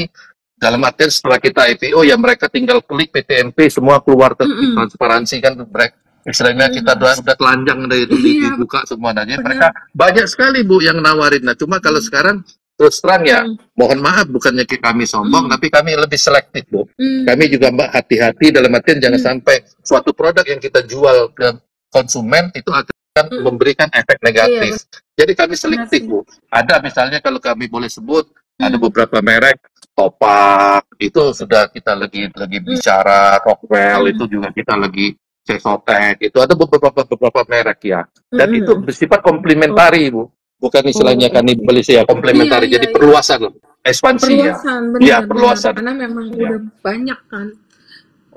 Dalam artian setelah kita IPO ya mereka tinggal klik PTMP semua keluar mhm, transparansi kan mereka istilahnya kita mhm. udah telanjang dari itu Iya, dibuka semua. Nah, jadi benar. mereka banyak sekali, Bu, yang nawarin. Nah, cuma kalau Mhm, sekarang terus terang ya, mhm, mohon maaf bukannya kami sombong, mhm, tapi kami lebih selektif, Bu. Kami mhm, juga Mbak hati-hati dalam artian jangan mhm, sampai suatu produk yang kita jual ke konsumen itu akan mhm. memberikan efek Iya, negatif. Jadi kami benar selektif, sih. Bu. Ada misalnya kalau kami boleh sebut, ada Mhm, beberapa merek Topak itu sudah kita lagi mhm, bicara, Rockwell itu mhm, juga kita lagi Cesotek itu ada beberapa merek ya. Dan mhm, itu mhm. bersifat Oh, komplementari, Bu. Bukan oh, istilahnya oke. kanibalis ya, Iya, komplementari. iya, Jadi iya. perluasan, ekspansi ya. Perluasan, Ya, benar-benar. perluasan. Karena memang Ya. udah banyak kan.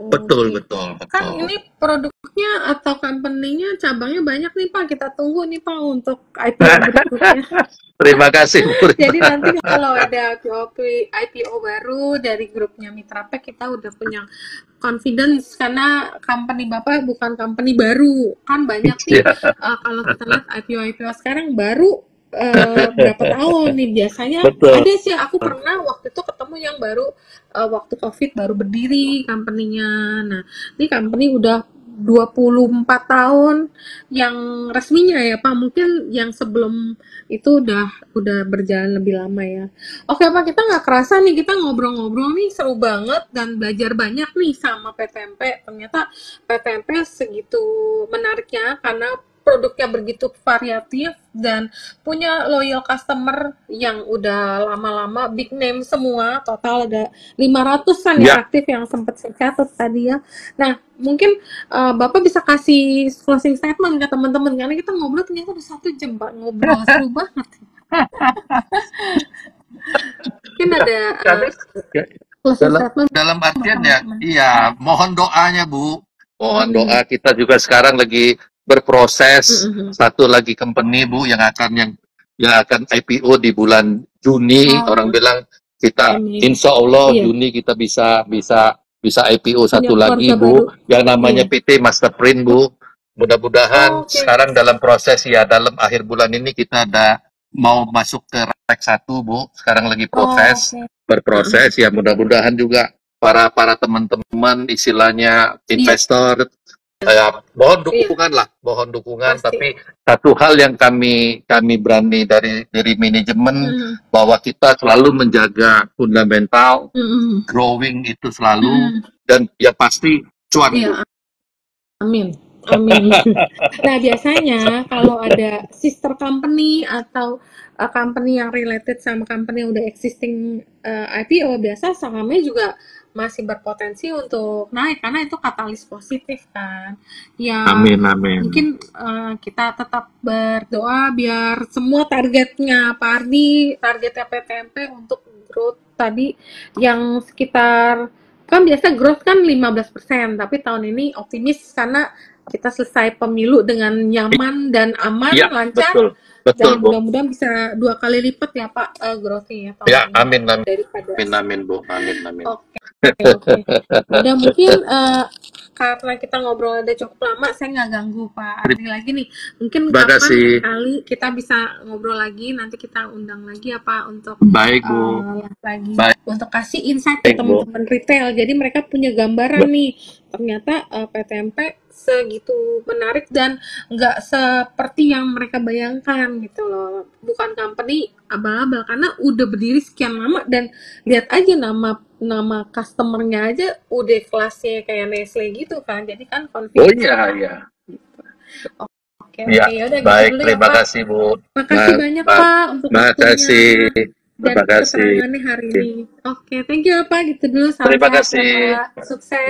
Betul, Oke. betul, Kan betul. ini produknya atau company-nya cabangnya banyak nih Pak. Kita tunggu nih Pak untuk IPO berikutnya. Terima kasih, Bu Jadi Rita. nanti kalau ada IPO baru dari grupnya Mitra Pack kita udah punya confidence karena company Bapak bukan company baru. Kan banyak nih Ya. kalau kita lihat IPO sekarang baru berapa tahun nih biasanya Betul. ada sih aku pernah waktu itu ketemu yang baru waktu COVID baru berdiri company-nya. Nah, ini company udah 24 tahun yang resminya ya Pak. Mungkin yang sebelum itu udah berjalan lebih lama ya. Oke Pak, kita nggak kerasa nih kita ngobrol-ngobrol nih seru banget dan belajar banyak nih sama PTMP. Ternyata PTMP segitu menariknya karena produknya begitu variatif dan punya loyal customer yang udah lama-lama big name semua. Total ada 500-an ya Ya, aktif yang sempat saya catat tadi ya. Nah, mungkin Bapak bisa kasih closing statement ke teman-teman karena kita ngobrol ternyata udah 1 jam Pak ngobrol seru banget. Mungkin ada kami closing dalam statement dalam buat artian ya, teman-teman. iya, mohon doanya, Bu. Mohon doa Mm, kita juga sekarang lagi berproses mm, mm. satu lagi company, Bu, yang akan IPO di bulan Juni. Orang Oh, bilang kita amin. insya Allah Iya, Juni kita bisa IPO punya satu lagi, keluarga Bu, baru. yang namanya Iya. PT Masterprint, Bu. Mudah-mudahan Oh, oke. sekarang dalam proses ya dalam akhir bulan ini kita ada mau masuk ke REC 1, Bu. Sekarang lagi Oh, proses. oke. berproses ya, mudah-mudahan juga para teman-teman istilahnya investor mohon dukungan lah, mohon dukungan. Pasti. Tapi satu hal yang kami berani dari manajemen bahwa kita selalu menjaga fundamental, growing itu selalu dan ya pasti cuan. Iya. Amin. Amin. Nah, biasanya kalau ada sister company atau company yang related sama company yang udah existing IPO, biasa sahamnya juga masih berpotensi untuk naik karena itu katalis positif kan. Ya, Amin. mungkin kita tetap berdoa biar semua targetnya Pak Ardi, targetnya PTMP untuk growth tadi yang sekitar, kan biasa growth kan 15%, tapi tahun ini optimis karena kita selesai pemilu dengan nyaman dan aman, ya, lancar. Betul, dan mudah-mudahan bisa 2 kali lipat ya Pak growth-nya ya tahun ya, ini. amin. Daripada Amin Bu, amin. Oke. Udah mungkin karena kita ngobrol udah cukup lama, saya nggak ganggu Pak Ardi lagi nih. Mungkin kapan kali kita bisa ngobrol lagi, nanti kita undang lagi ya Pak untuk baik Bu. lagi untuk kasih insight ke teman-teman retail. Jadi mereka punya gambaran nih, ternyata PTMP segitu menarik dan nggak seperti yang mereka bayangkan gitu loh. Bukan company abal-abal karena udah berdiri sekian lama dan lihat aja nama customernya aja udah kelasnya kayak Nestle gitu kan. Jadi kan confidence. Oh iya. Gitu. Oke, ya udah baik, gitu dulu terima ya, Pak. kasih Bu. Makasih banyak Pak untuk waktunya dan keterangannya hari ini. Oke, thank you Pak. Gitu dulu. Salam sehat ya Pak. Sukses.